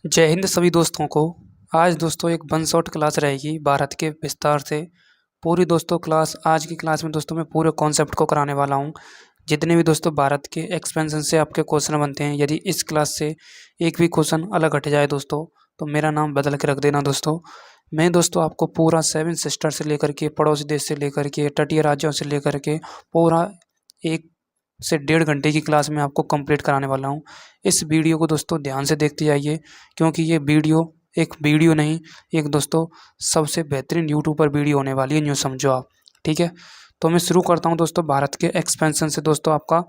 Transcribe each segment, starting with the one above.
जय हिंद सभी दोस्तों को। आज दोस्तों एक वन शॉट क्लास रहेगी भारत के विस्तार से। पूरी दोस्तों क्लास आज की क्लास में दोस्तों मैं पूरे कॉन्सेप्ट को कराने वाला हूँ। जितने भी दोस्तों भारत के एक्सपेंशन से आपके क्वेश्चन बनते हैं, यदि इस क्लास से एक भी क्वेश्चन अलग हट जाए दोस्तों तो मेरा नाम बदल के रख देना दोस्तों। मैं दोस्तों आपको पूरा सेवन सिस्टर से लेकर के पड़ोसी देश से लेकर के तटीय राज्यों से लेकर के पूरा 1 से 1.5 घंटे की क्लास में आपको कंप्लीट कराने वाला हूँ। इस वीडियो को दोस्तों ध्यान से देखते जाइए, क्योंकि ये वीडियो नहीं, एक दोस्तों सबसे बेहतरीन यूट्यूबर वीडियो होने वाली है, यूँ समझो आप। ठीक है, तो मैं शुरू करता हूँ दोस्तों भारत के एक्सपेंशन से, दोस्तों आपका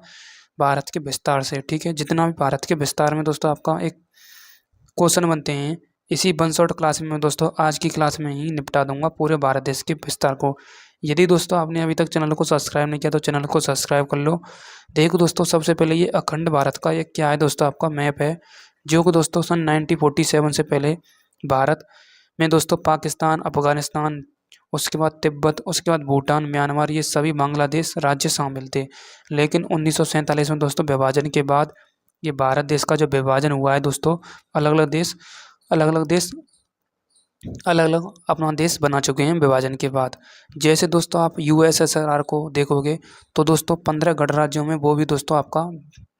भारत के विस्तार से। ठीक है, जितना भी भारत के विस्तार में दोस्तों आपका एक क्वेश्चन बनते हैं, इसी वन शॉट क्लास में मैं दोस्तों आज की क्लास में ही निपटा दूंगा पूरे भारत देश के विस्तार को। यदि दोस्तों आपने अभी तक चैनल को सब्सक्राइब नहीं किया तो चैनल को सब्सक्राइब कर लो। देखो दोस्तों, सबसे पहले ये अखंड भारत का एक क्या है दोस्तों, आपका मैप है, जो कि दोस्तों सन 1947 से पहले भारत में दोस्तों पाकिस्तान, अफगानिस्तान, उसके बाद तिब्बत, उसके बाद भूटान, म्यांमार, ये सभी बांग्लादेश राज्य शामिल थे। लेकिन 1947 में दोस्तों विभाजन के बाद ये भारत देश का जो विभाजन हुआ है दोस्तों, अलग अलग देश अलग अलग देश अलग अलग अपना देश बना चुके हैं विभाजन के बाद। जैसे दोस्तों आप यूएसएसआर को देखोगे तो दोस्तों 15 गणराज्यों में वो भी दोस्तों आपका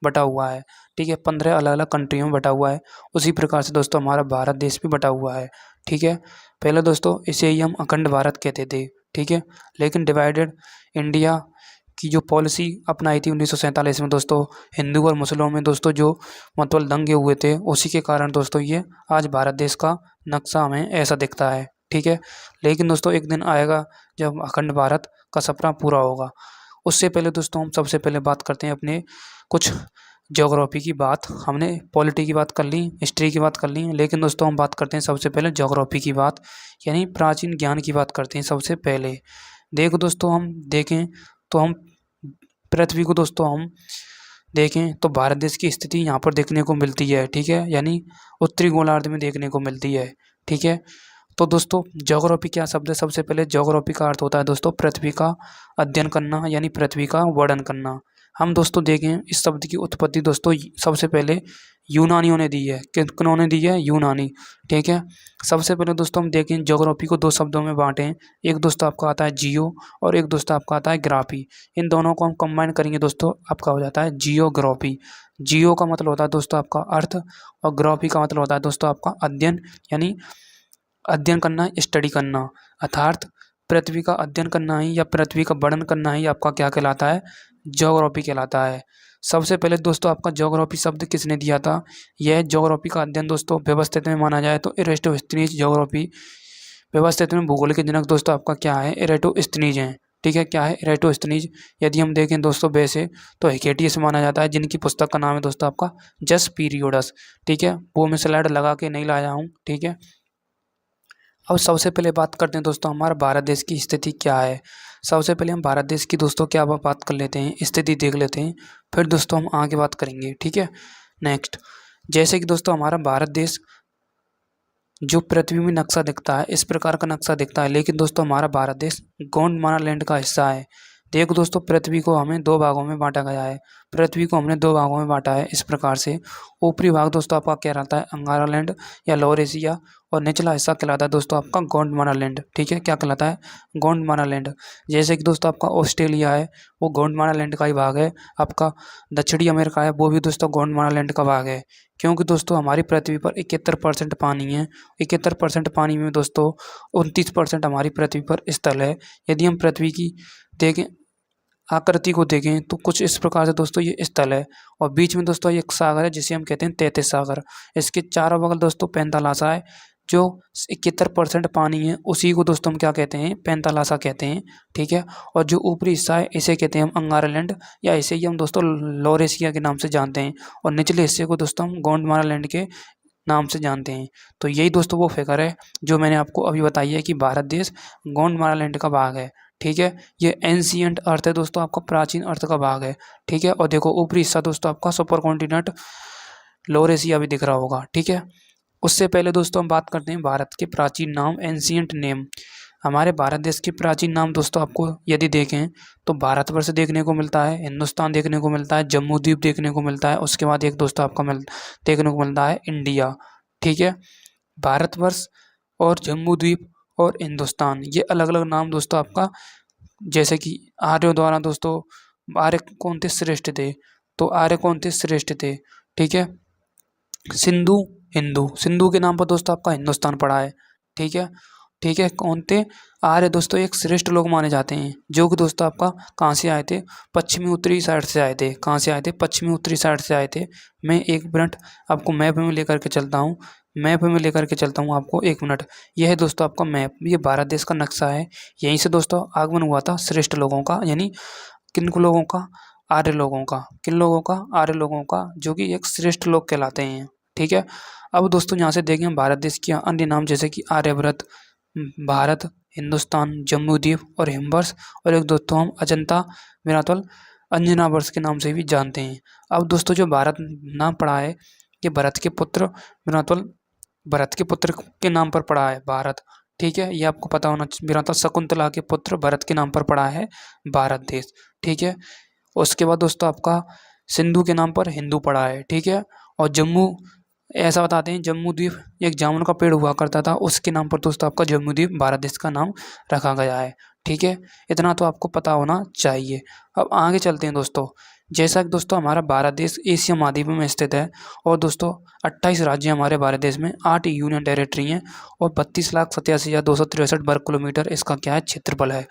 बटा हुआ है। ठीक है, 15 अलग अलग कंट्रियों में बटा हुआ है। उसी प्रकार से दोस्तों हमारा भारत देश भी बटा हुआ है। ठीक है, पहले दोस्तों इसे ही हम अखंड भारत कहते थे। ठीक है, लेकिन डिवाइडेड इंडिया की जो पॉलिसी अपनाई थी 1947 में दोस्तों, हिंदू और मुस्लिमों में दोस्तों जो मतलब दंगे हुए थे, उसी के कारण दोस्तों ये आज भारत देश का नक्शा हमें ऐसा दिखता है। ठीक है, लेकिन दोस्तों एक दिन आएगा जब अखंड भारत का सपना पूरा होगा। उससे पहले दोस्तों हम सबसे पहले बात करते हैं अपने कुछ ज्योग्राफी की बात। हमने पॉलिटी की बात कर ली, हिस्ट्री की बात कर ली, लेकिन दोस्तों हम बात करते हैं सबसे पहले ज्योग्राफी की बात, यानी प्राचीन ज्ञान की बात करते हैं सबसे पहले। देखो दोस्तों, हम देखें तो हम पृथ्वी को दोस्तों हम देखें तो भारत देश की स्थिति यहाँ पर देखने को मिलती है। ठीक है, यानी उत्तरी गोलार्ध में देखने को मिलती है। ठीक है, तो दोस्तों ज्योग्राफी क्या शब्द है? सबसे पहले ज्योग्राफी का अर्थ होता है दोस्तों पृथ्वी का अध्ययन करना, यानी पृथ्वी का वर्णन करना। हम दोस्तों देखें इस शब्द की उत्पत्ति दोस्तों सबसे पहले यूनानियों ने दी है। किन्होंने दी है? यूनानी। ठीक है, सबसे पहले दोस्तों हम देखें ज्योग्राफी को 2 शब्दों में बांटें। एक दोस्तों आपका आता है जियो और एक दोस्तों आपका आता है ग्राफी। इन दोनों को हम कंबाइन करेंगे दोस्तों, आपका हो जाता है जियोग्राफी। जियो का मतलब होता है दोस्तों आपका अर्थ, और ग्राफी का मतलब होता है दोस्तों आपका अध्ययन, यानी अध्ययन करना, स्टडी करना। अर्थात पृथ्वी का अध्ययन करना ही या पृथ्वी का वर्णन करना ही आपका क्या कहलाता है? ज्योग्राफी कहलाता है। सबसे पहले दोस्तों आपका ज्योग्राफी शब्द किसने दिया था? यह ज्योग्राफी का अध्ययन दोस्तों व्यवस्थित में माना जाए तो इरेस्टोस्थनीज ज्योग्राफी, व्यवस्थित में भूगोल के जनक दोस्तों आपका क्या है? इरेटोस्थनीज हैं। ठीक है, क्या है? इरेटोस्थनीज। यदि हम देखें दोस्तों वैसे तो हेकेटियस माना जाता है, जिनकी पुस्तक का नाम है दोस्तों आपका जस पीरियोडस। ठीक है, वो मैं स्लाइड लगा के नहीं लाया हूँ। ठीक है, अब सबसे पहले बात करते हैं दोस्तों हमारा भारत देश की स्थिति क्या है। सबसे पहले हम भारत देश की दोस्तों क्या बात कर लेते हैं, स्थिति देख लेते हैं, फिर दोस्तों हम आगे बात करेंगे। ठीक है, नेक्स्ट, जैसे कि दोस्तों हमारा भारत देश जो पृथ्वी में नक्शा दिखता है, इस प्रकार का नक्शा दिखता है, लेकिन दोस्तों हमारा भारत देश गोंडवाना लैंड का हिस्सा है। देखो दोस्तों, पृथ्वी को हमें 2 भागों में बांटा गया है। पृथ्वी को हमने 2 भागों में बांटा है इस प्रकार से। ऊपरी भाग दोस्तों आपका क्या रहता है? अंगारा लैंड या लोअर एशिया, और निचला हिस्सा कहलाता है दोस्तों आपका गोंडवाना लैंड। ठीक है, क्या कहलाता है? गोंडवाना लैंड। जैसे कि दोस्तों आपका ऑस्ट्रेलिया है, वो गोंडवाना लैंड का ही भाग है। आपका दक्षिणी अमेरिका है, वो भी दोस्तों गोंडवाना लैंड का भाग है। क्योंकि दोस्तों हमारी पृथ्वी पर 71% पानी है। 71% पानी में दोस्तों 29% हमारी पृथ्वी पर स्थल है। यदि हम पृथ्वी की देखें, आकृति को देखें तो कुछ इस प्रकार से दोस्तों ये स्थल है, और बीच में दोस्तों एक सागर है जिसे हम कहते हैं 33 सागर। इसके चारों बगल दोस्तों पैंतालासा है। जो 71% पानी है उसी को दोस्तों हम क्या कहते हैं? पैंतालासा कहते हैं। ठीक है, और जो ऊपरी हिस्सा है इसे कहते हैं हम अंगारालैंड, या इसे ही हम दोस्तों लोरेशिया के नाम से जानते हैं, और निचले हिस्से को दोस्तों हम गोंडवाना लैंड के नाम से जानते हैं। तो यही दोस्तों वो फिगर है जो मैंने आपको अभी बताई है कि भारत देश गोंडवाना लैंड का भाग है। ठीक है, ये एंशियंट अर्थ है दोस्तों, आपका प्राचीन अर्थ का भाग है। ठीक है, और देखो ऊपरी हिस्सा दोस्तों आपका सुपर कॉन्टिनेंट लोअर एशिया भी दिख रहा होगा। ठीक है, उससे पहले दोस्तों हम बात करते हैं भारत के प्राचीन नाम, एंशियंट नेम। हमारे भारत देश के प्राचीन नाम दोस्तों आपको यदि देखें तो भारतवर्ष देखने को मिलता है, हिंदुस्तान देखने को मिलता है, जम्मू द्वीप देखने को मिलता है, उसके बाद एक दोस्तों आपका देखने को मिलता है इंडिया। ठीक है। भारतवर्ष और जम्मू द्वीप और हिंदुस्तान, ये अलग अलग नाम दोस्तों आपका, जैसे कि आर्यों द्वारा दोस्तों, आर्य कौन थे? श्रेष्ठ थे। तो आर्य कौन थे? श्रेष्ठ थे। ठीक है। सिंधु, हिंदू, सिंधु के नाम पर दोस्तों आपका हिंदुस्तान पड़ा है। ठीक है। ठीक है। कौन थे? आर्य दोस्तों एक श्रेष्ठ लोग माने जाते हैं, जो कि दोस्तों आपका कहाँ से आए थे? पश्चिमी उत्तरी साइड से आए थे। कहाँ से आए थे? पश्चिमी उत्तरी साइड से आए थे। मैं एक मिनट आपको मैप में लेकर के चलता हूँ, मैप में लेकर के चलता हूँ आपको, एक मिनट। यह है दोस्तों आपका मैप, ये भारत देश का नक्शा है। यहीं से दोस्तों आगमन हुआ था श्रेष्ठ लोगों का, यानी किन लोगों का? आर्य लोगों का। किन लोगों का? आर्य लोगों का, जो कि एक श्रेष्ठ लोग कहलाते हैं। ठीक है। अब दोस्तों यहाँ से देखें भारत देश के अन्य नाम, जैसे कि आर्यभट्ट, भारत, हिंदुस्तान, जम्मू द्वीप और हिमवर्ष, और एक दोस्तों हम अजंता मेराथल अंजना वर्ष के नाम से भी जानते हैं। अब दोस्तों जो भारत नाम पड़ा है, ये भरत के पुत्र मेराथल, भरत के पुत्र के नाम पर पड़ा है भारत। ठीक है, ये आपको पता होना चाहिए। मेराथल शकुंतला के पुत्र भरत के नाम पर पड़ा है भारत देश। ठीक है। उसके बाद दोस्तों आपका सिंधु के नाम पर हिंदू पड़ा है। ठीक है। और जम्मू, ऐसा बताते हैं, जम्मू द्वीप एक जामुन का पेड़ हुआ करता था, उसके नाम पर दोस्तों आपका जम्मू द्वीप भारत देश का नाम रखा गया है। ठीक है। इतना तो आपको पता होना चाहिए। अब आगे चलते हैं दोस्तों। जैसा कि दोस्तों हमारा भारत देश एशिया महाद्वीप में स्थित है, और दोस्तों 28 राज्य हमारे भारत देश में, 8 यूनियन टेरिटरी हैं, और 32,87,263 वर्ग किलोमीटर इसका क्या है? क्षेत्रफल है।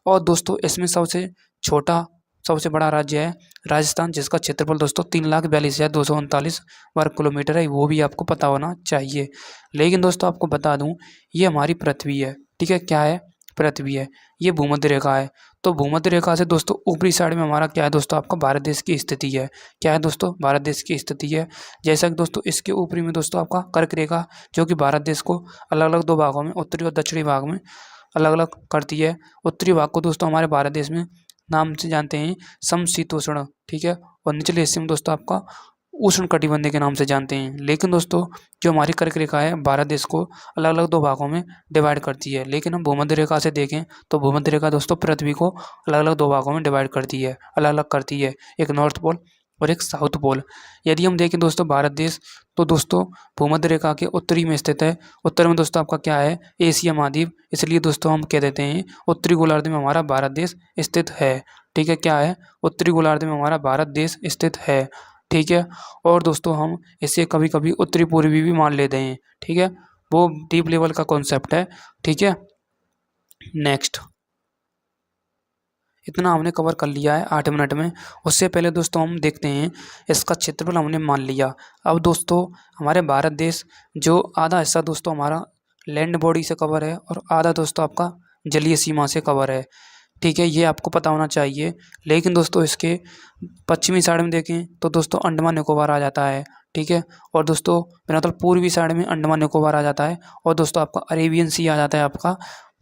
और दोस्तों इसमें सबसे छोटा, सबसे बड़ा राज्य है राजस्थान, जिसका क्षेत्रफल दोस्तों 3,42,239 वर्ग किलोमीटर है। वो भी आपको पता होना चाहिए। लेकिन दोस्तों आपको बता दूं, ये हमारी पृथ्वी है। ठीक है। क्या है? पृथ्वी है। ये भूमध्य रेखा है। तो भूमध्य रेखा से दोस्तों ऊपरी साइड में हमारा क्या है दोस्तों? आपका भारत देश की स्थिति है। क्या है दोस्तों? भारत देश की स्थिति है। जैसा कि दोस्तों इसके ऊपरी में दोस्तों आपका कर्क रेखा, जो कि भारत देश को अलग अलग दो भागों में, उत्तरी और दक्षिणी भाग में अलग अलग करती है। उत्तरी भाग को दोस्तों हमारे भारत देश में नाम से जानते हैं समशीतोष्ण। ठीक है। और निचले हिस्से में दोस्तों आपका उष्ण कटिबंधीय के नाम से जानते हैं। लेकिन दोस्तों जो हमारी कर्क रेखा है, भारत देश को अलग अलग दो भागों में डिवाइड करती है। लेकिन हम भूमध्य रेखा से देखें तो भूमध्य रेखा दोस्तों पृथ्वी को अलग अलग दो भागों में डिवाइड करती है, अलग अलग करती है, एक नॉर्थ पोल और एक साउथ पोल। यदि हम देखें दोस्तों भारत देश, तो दोस्तों भूमध्य रेखा के उत्तरी में स्थित है। उत्तर में दोस्तों आपका क्या है? एशिया महाद्वीप। इसलिए दोस्तों हम कह देते हैं उत्तरी गोलार्ध में हमारा भारत देश स्थित है। ठीक है। क्या है? उत्तरी गोलार्ध में हमारा भारत देश स्थित है। ठीक है। और दोस्तों हम इसे कभी कभी उत्तरी पूर्वी भी मान लेते हैं। ठीक है। वो डीप लेवल का कॉन्सेप्ट है। ठीक है। नेक्स्ट, इतना हमने कवर कर लिया है 8 मिनट में। उससे पहले दोस्तों हम देखते हैं इसका क्षेत्रफल हमने मान लिया। अब दोस्तों हमारे भारत देश जो आधा हिस्सा दोस्तों हमारा लैंड बॉडी से कवर है, और आधा दोस्तों आपका जलीय सीमा से कवर है। ठीक है। ये आपको पता होना चाहिए। लेकिन दोस्तों इसके पश्चिमी साइड में देखें तो दोस्तों अंडमान निकोबार आ जाता है। ठीक है। और दोस्तों मतलब पूर्वी साइड में अंडमान निकोबार आ जाता है, और दोस्तों आपका अरेबियन सी आ जाता है आपका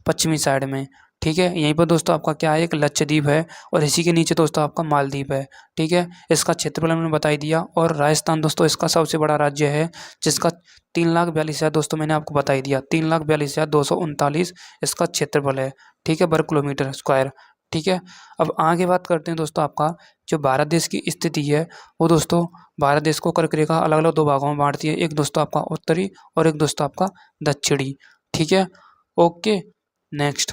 पश्चिमी साइड में। ठीक है। यहीं पर दोस्तों आपका क्या है? एक लक्षद्वीप है, और इसी के नीचे दोस्तों आपका मालदीव है। ठीक है। इसका क्षेत्रफल हमने बता ही दिया। और राजस्थान दोस्तों इसका सबसे बड़ा राज्य है, जिसका 3,42,000 दोस्तों मैंने आपको बता ही दिया, 3,42,239 इसका क्षेत्रफल है। ठीक है। वर्ग किलोमीटर स्क्वायर। ठीक है। अब आगे बात करते हैं दोस्तों आपका जो भारत देश की स्थिति है, वो दोस्तों भारत देश को कर्क रेखा अलग अलग दो भागों में बांटती है, एक दोस्तों आपका उत्तरी और एक दोस्तों आपका दक्षिणी। ठीक है। ओके। नेक्स्ट,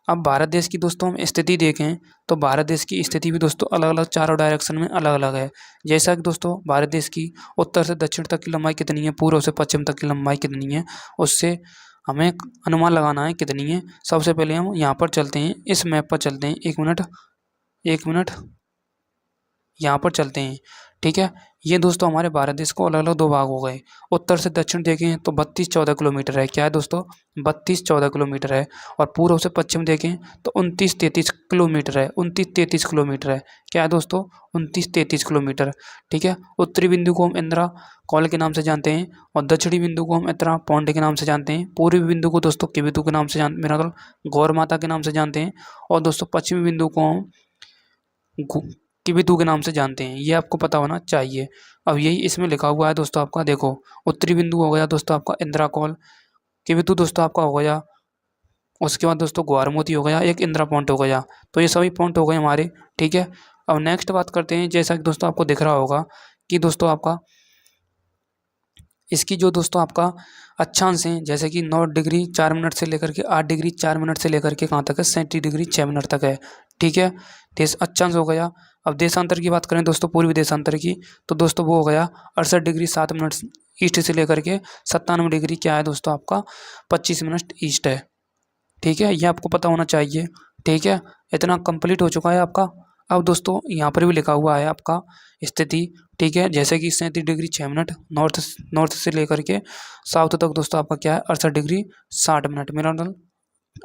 अब भारत देश की दोस्तों हम स्थिति देखें तो भारत देश की स्थिति भी दोस्तों अलग अलग चारों डायरेक्शन में अलग अलग है। जैसा कि दोस्तों भारत देश की उत्तर से दक्षिण तक की लंबाई कितनी है, पूर्व से पश्चिम तक की लंबाई कितनी है, उससे हमें अनुमान लगाना है कितनी है। सबसे पहले हम यहाँ पर चलते हैं, इस मैप पर चलते हैं। एक मिनट, एक मिनट, यहाँ पर चलते हैं। ठीक है। ये दोस्तों हमारे भारत देश को अलग अलग दो भाग हो गए। उत्तर से दक्षिण देखें तो 32-14 किलोमीटर है। क्या है दोस्तों? 32-14 किलोमीटर है। और पूर्व से पश्चिम देखें तो 29-33 किलोमीटर है। 29-33 किलोमीटर है। क्या है दोस्तों? 29-33 किलोमीटर। ठीक है। उत्तरी बिंदु को हम इंदिरा कॉल के नाम से जानते हैं, और दक्षिणी बिंदु को हम इतना पौंड के नाम से जानते हैं। पूर्वी बिंदु को दोस्तों किबितु के नाम से मेरा मतलब गौर माता के नाम से जानते हैं। और दोस्तों पश्चिमी बिंदु को हम किबितु के नाम से जानते हैं। ये आपको पता होना चाहिए। अब यही इसमें लिखा हुआ है दोस्तों आपका, देखो उत्तरी बिंदु हो गया दोस्तों आपका इंदिरा कॉल, किबितु दोस्तों आपका हो गया, उसके बाद दोस्तों ग्वारमोती हो गया, एक इंदिरा पॉइंट हो गया। तो ये सभी पॉइंट हो गए हमारे। ठीक है। अब नेक्स्ट बात करते हैं, जैसा कि दोस्तों आपको दिख रहा होगा कि दोस्तों आपका इसकी जो दोस्तों आपका अक्षांश हैं जैसे कि 9 डिग्री 4 मिनट से लेकर के 8 डिग्री 4 मिनट से लेकर के कहाँ तक है 37 डिग्री 6 मिनट तक है। ठीक है, देश अक्षांश हो गया। अब देशांतर की बात करें दोस्तों, पूर्वी देशांतर की, तो दोस्तों वो हो गया 68 डिग्री 7 मिनट ईस्ट से लेकर के 97 डिग्री क्या है दोस्तों आपका 25 मिनट ईस्ट है। ठीक है, ये आपको पता होना चाहिए। ठीक है, इतना कंप्लीट हो चुका है आपका। अब दोस्तों यहाँ पर भी लिखा हुआ है आपका स्थिति। ठीक है, जैसे कि 37 डिग्री 6 मिनट नॉर्थ से लेकर के साउथ तक दोस्तों आपका क्या है 68 डिग्री 60 मिनट, मेरा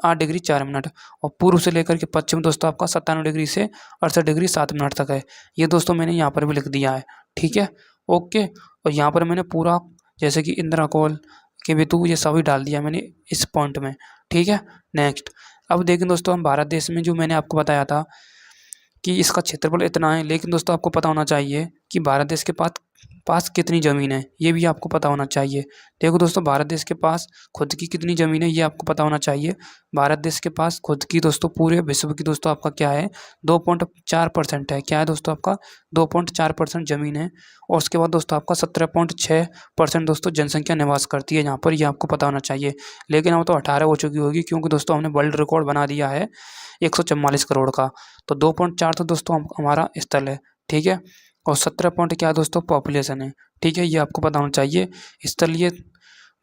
8 डिग्री 4 मिनट, और पूर्व से लेकर के पश्चिम दोस्तों आपका 97 डिग्री से 68 डिग्री 7 मिनट तक है। ये दोस्तों मैंने यहाँ पर भी लिख दिया है। ठीक है, ओके। और यहाँ पर मैंने पूरा जैसे कि इंदिरा कॉल के बिंदु ये सभी डाल दिया मैंने इस पॉइंट में। ठीक है, नेक्स्ट। अब देखें दोस्तों, हम भारत देश में जो मैंने आपको बताया था कि इसका क्षेत्रफल इतना है, लेकिन दोस्तों आपको पता होना चाहिए कि भारत देश के पास कितनी ज़मीन है, ये भी आपको पता होना चाहिए। देखो दोस्तों, भारत देश के पास खुद की कितनी ज़मीन है ये आपको पता होना चाहिए। भारत देश के पास खुद की दोस्तों पूरे विश्व की दोस्तों आपका क्या है 2.4% है। क्या है दोस्तों आपका 2.4% ज़मीन है। और उसके बाद दोस्तों आपका 17.6% दोस्तों जनसंख्या निवास करती है यहाँ पर, ये आपको पता होना चाहिए। लेकिन अब तो 18 हो चुकी होगी, क्योंकि दोस्तों हमने वर्ल्ड रिकॉर्ड बना दिया है 144 करोड़ का। तो 2.4 तो दोस्तों हमारा स्थल है। ठीक है, और 17 पॉइंट क्या है दोस्तों पॉपुलेशन है। ठीक है, ये आपको पता होना चाहिए। स्थलीय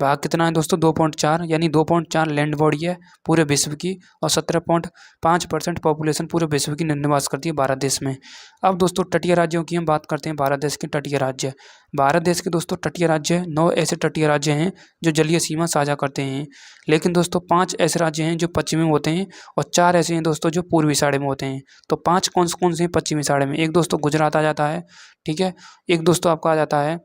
भाग कितना है दोस्तों 2.4, यानी 2.4 लैंड बॉडी है पूरे विश्व की, और 17.5% पॉपुलेशन पूरे विश्व की निवास करती है भारत देश में। अब दोस्तों तटीय राज्यों की हम बात करते हैं। भारत देश के तटीय राज्य, भारत देश के दोस्तों तटीय राज्य 9 ऐसे तटीय राज्य हैं जो जलीय सीमा साझा करते हैं। लेकिन दोस्तों 5 ऐसे राज्य हैं जो पश्चिमी में होते हैं, और 4 ऐसे हैं दोस्तों जो पूर्वी साइड में होते हैं। तो 5 कौन कौन से हैं पश्चिमी साइड में? एक दोस्तों गुजरात आ जाता है। ठीक है, एक दोस्तों आपका आ जाता है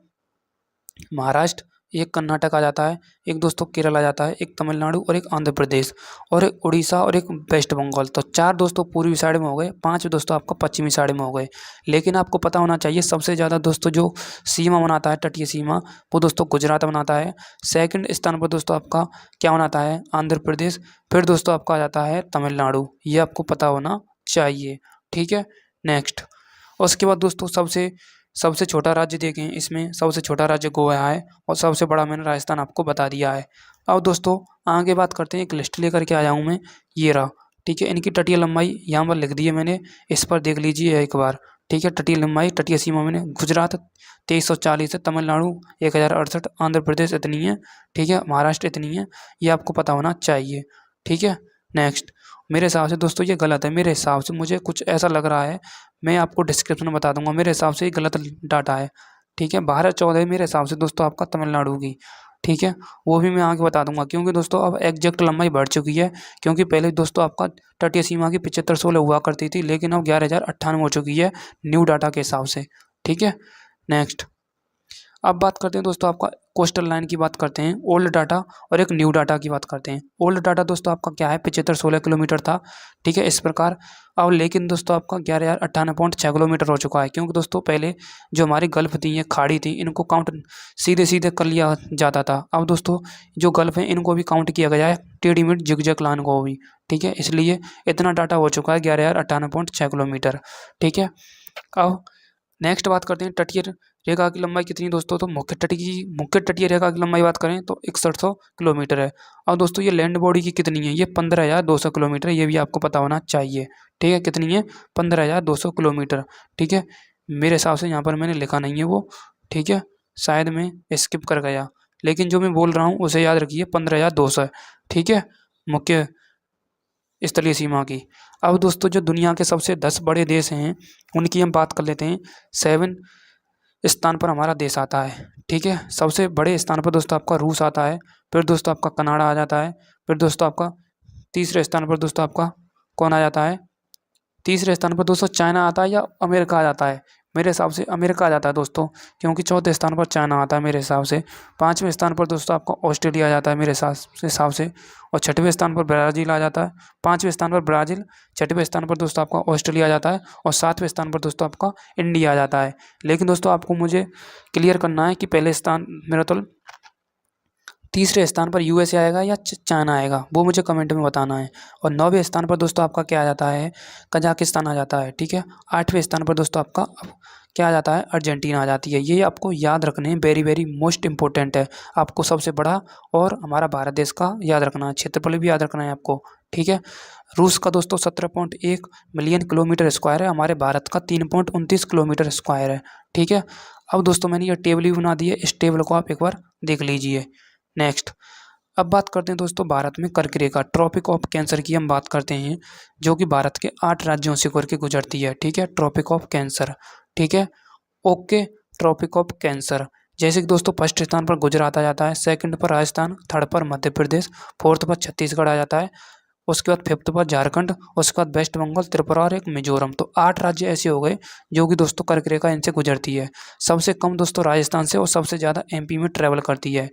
महाराष्ट्र, एक कर्नाटक आ जाता है, एक दोस्तों केरल आ जाता है, एक तमिलनाडु और एक आंध्र प्रदेश, और एक उड़ीसा और एक वेस्ट बंगाल। तो 4 दोस्तों पूर्वी साइड में हो गए, 5 दोस्तों आपका पश्चिमी साइड में हो गए। लेकिन आपको पता होना चाहिए सबसे ज़्यादा दोस्तों जो सीमा बनाता है तटीय सीमा, वो दोस्तों गुजरात बनाता है। सेकंड स्थान पर दोस्तों आपका क्या बनाता है आंध्र प्रदेश। फिर दोस्तों आपका आ जाता है तमिलनाडु, ये आपको पता होना चाहिए। ठीक है, नेक्स्ट। उसके बाद दोस्तों सबसे सबसे छोटा राज्य देखें, इसमें सबसे छोटा राज्य गोवा है, और सबसे बड़ा मैंने राजस्थान आपको बता दिया है। अब दोस्तों आगे बात करते हैं, एक लिस्ट लेकर के आया हूँ मैं, ये रहा। ठीक है, इनकी तटीय लंबाई यहाँ पर लिख दी है मैंने, इस पर देख लीजिए एक बार। ठीक है, तटीय लंबाई तटीय सीमा मैंने गुजरात 2340 है, तमिलनाडु 1068, आंध्र प्रदेश इतनी है। ठीक है, महाराष्ट्र इतनी है, ये आपको पता होना चाहिए। ठीक है, नेक्स्ट। मेरे हिसाब से दोस्तों ये गलत है, मेरे हिसाब से मुझे कुछ ऐसा लग रहा है, मैं आपको डिस्क्रिप्शन में बता दूंगा। मेरे हिसाब से ये गलत डाटा है। ठीक है, 1214 मेरे हिसाब से दोस्तों आपका तमिलनाडु की। ठीक है, वो भी मैं आगे बता दूंगा, क्योंकि दोस्तों अब एग्जैक्ट लंबाई बढ़ चुकी है। क्योंकि पहले दोस्तों आपका तटीय सीमा की 7516 हुआ करती थी, लेकिन अब 11,098 हो चुकी है न्यू डाटा के हिसाब से। ठीक है, नेक्स्ट। अब बात करते हैं दोस्तों आपका कोस्टल लाइन की बात करते हैं, ओल्ड डाटा और एक न्यू डाटा की बात करते हैं। ओल्ड डाटा दोस्तों आपका क्या है 7516 किलोमीटर था। ठीक है, इस प्रकार। अब लेकिन दोस्तों आपका 11,098.6 किलोमीटर हो चुका है, क्योंकि दोस्तों पहले जो हमारी गल्फ थी, ये खाड़ी थी, इनको काउंट सीधे सीधे कर लिया जाता था। अब दोस्तों जो गल्फ है इनको भी काउंट किया गया है, टेढ़ी मेढ़ी जिगजैग लाइन को भी। ठीक है, इसलिए इतना डाटा हो चुका है 11,098.6 किलोमीटर। ठीक है, अब नेक्स्ट बात करते हैं तटीय रेखा की लंबाई कितनी दोस्तों, तो मुख्य तटीय रेखा की लंबाई बात करें तो 6100 किलोमीटर है। और दोस्तों ये लैंड बॉडी की कितनी है, ये 15,200 किलोमीटर, ये भी आपको पता होना चाहिए। ठीक है, कितनी है 15,200 किलोमीटर। ठीक है, मेरे हिसाब से यहाँ पर मैंने लिखा नहीं है वो। ठीक है, शायद मैं स्किप कर गया, लेकिन जो मैं बोल रहा हूँ उसे याद रखिए 15,200 है। ठीक है, मुख्य स्थलीय सीमा की। अब दोस्तों जो दुनिया के सबसे 10 बड़े देश हैं उनकी हम बात कर लेते हैं। 7 स्थान पर हमारा देश आता है। ठीक है, सबसे बड़े स्थान पर दोस्तों आपका रूस आता है। फिर दोस्तों आपका कनाडा आ जाता है। फिर दोस्तों आपका तीसरे स्थान पर दोस्तों आपका कौन आ जाता है, तीसरे स्थान पर दोस्तों चाइना आता है या अमेरिका आ जाता है। मेरे हिसाब से अमेरिका आ जाता है दोस्तों, क्योंकि चौथे स्थान पर चाइना आता है मेरे हिसाब से। पाँचवें स्थान पर दोस्तों आपका ऑस्ट्रेलिया आ जाता है मेरे हिसाब से। और छठवें स्थान पर ब्राज़ील आ जाता है। पाँचवें स्थान पर ब्राज़ील, छठवें स्थान पर दोस्तों आपका ऑस्ट्रेलिया आ जाता है, और सातवें स्थान पर दोस्तों आपका इंडिया आ जाता है। लेकिन दोस्तों आपको मुझे क्लियर करना है कि पहले स्थान मेरा तो तीसरे स्थान पर यूएसए आएगा या चाइना आएगा, वो मुझे कमेंट में बताना है। और 9वें स्थान पर दोस्तों आपका क्या आ जाता है, कजाकिस्तान आ जाता है, ठीक है। 8वें स्थान पर दोस्तों आपका क्या आ जाता है, अर्जेंटीना आ जाती है। ये आपको याद रखने हैं, वेरी वेरी मोस्ट इंपॉर्टेंट है। आपको सबसे बड़ा और हमारा भारत देश का याद रखना है, क्षेत्रफल भी याद रखना है आपको, ठीक है। रूस का दोस्तों 17.1 मिलियन किलोमीटर स्क्वायर है, हमारे भारत का 3.29 किलोमीटर स्क्वायर है, ठीक है। अब दोस्तों मैंने ये टेबल भी बना दी है, इस टेबल को आप एक बार देख लीजिए। नेक्स्ट, अब बात करते हैं दोस्तों भारत में कर्क रेखा, ट्रॉपिक ऑफ कैंसर की हम बात करते हैं, जो कि भारत के 8 राज्यों से होकर के गुजरती है, ठीक है। ट्रॉपिक ऑफ कैंसर, ठीक है, ओके। ट्रॉपिक ऑफ कैंसर, जैसे कि दोस्तों फर्स्ट स्थान पर गुजरात आ जाता है, सेकंड पर राजस्थान, थर्ड पर मध्य प्रदेश, फोर्थ पर छत्तीसगढ़ आ जाता है, उसके बाद फिफ्थ पर झारखंड, उसके बाद वेस्ट बंगाल, त्रिपुरा और एक मिजोरम। तो 8 राज्य ऐसे हो गए जो कि दोस्तों कर्क रेखा इनसे गुजरती है। सबसे कम दोस्तों राजस्थान से और सबसे ज़्यादा एमपी में ट्रैवल करती है,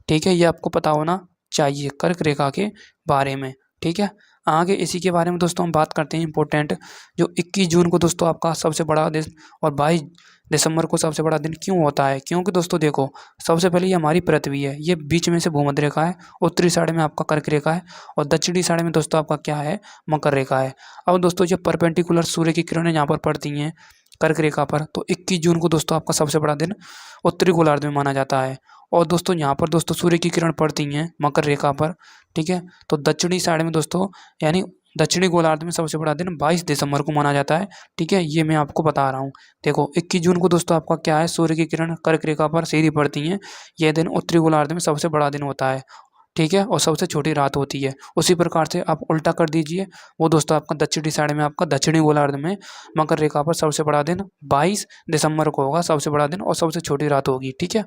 ठीक है। ये आपको पता होना चाहिए कर्क रेखा के बारे में, ठीक है। आगे इसी के बारे में दोस्तों हम बात करते हैं इंपॉर्टेंट, जो 21 जून को दोस्तों आपका सबसे बड़ा दिन और 22 दिसंबर को सबसे बड़ा दिन क्यों होता है, क्योंकि दोस्तों देखो, सबसे पहले ये हमारी पृथ्वी है, ये बीच में से भूमध्य रेखा है, उत्तरी साइड में आपका कर्क रेखा है और दक्षिणी साइड में दोस्तों आपका क्या है, मकर रेखा है। अब दोस्तों जब परपेंडिकुलर सूर्य की किरणें यहाँ पर पड़ती हैं कर्क रेखा पर, तो 21 जून को दोस्तों आपका सबसे बड़ा दिन उत्तरी गोलार्ध में माना जाता है। और दोस्तों यहाँ पर दोस्तों सूर्य की किरण पड़ती हैं मकर रेखा पर, ठीक है। तो दक्षिणी साइड में दोस्तों यानी दक्षिणी गोलार्ध में सबसे बड़ा दिन 22 दिसंबर को माना जाता है, ठीक है। ये मैं आपको बता रहा हूँ। देखो 21 जून को दोस्तों आपका क्या है, सूर्य की किरण कर्क रेखा पर सीधी पड़ती हैं, यह दिन उत्तरी गोलार्ध में सबसे बड़ा दिन होता है, ठीक है, और सबसे छोटी रात होती है। उसी प्रकार से आप उल्टा कर दीजिए, वो दोस्तों आपका दक्षिणी साइड में आपका दक्षिणी गोलार्ध में मकर रेखा पर सबसे बड़ा दिन 22 दिसंबर को होगा, सबसे बड़ा दिन और सबसे छोटी रात होगी, ठीक है।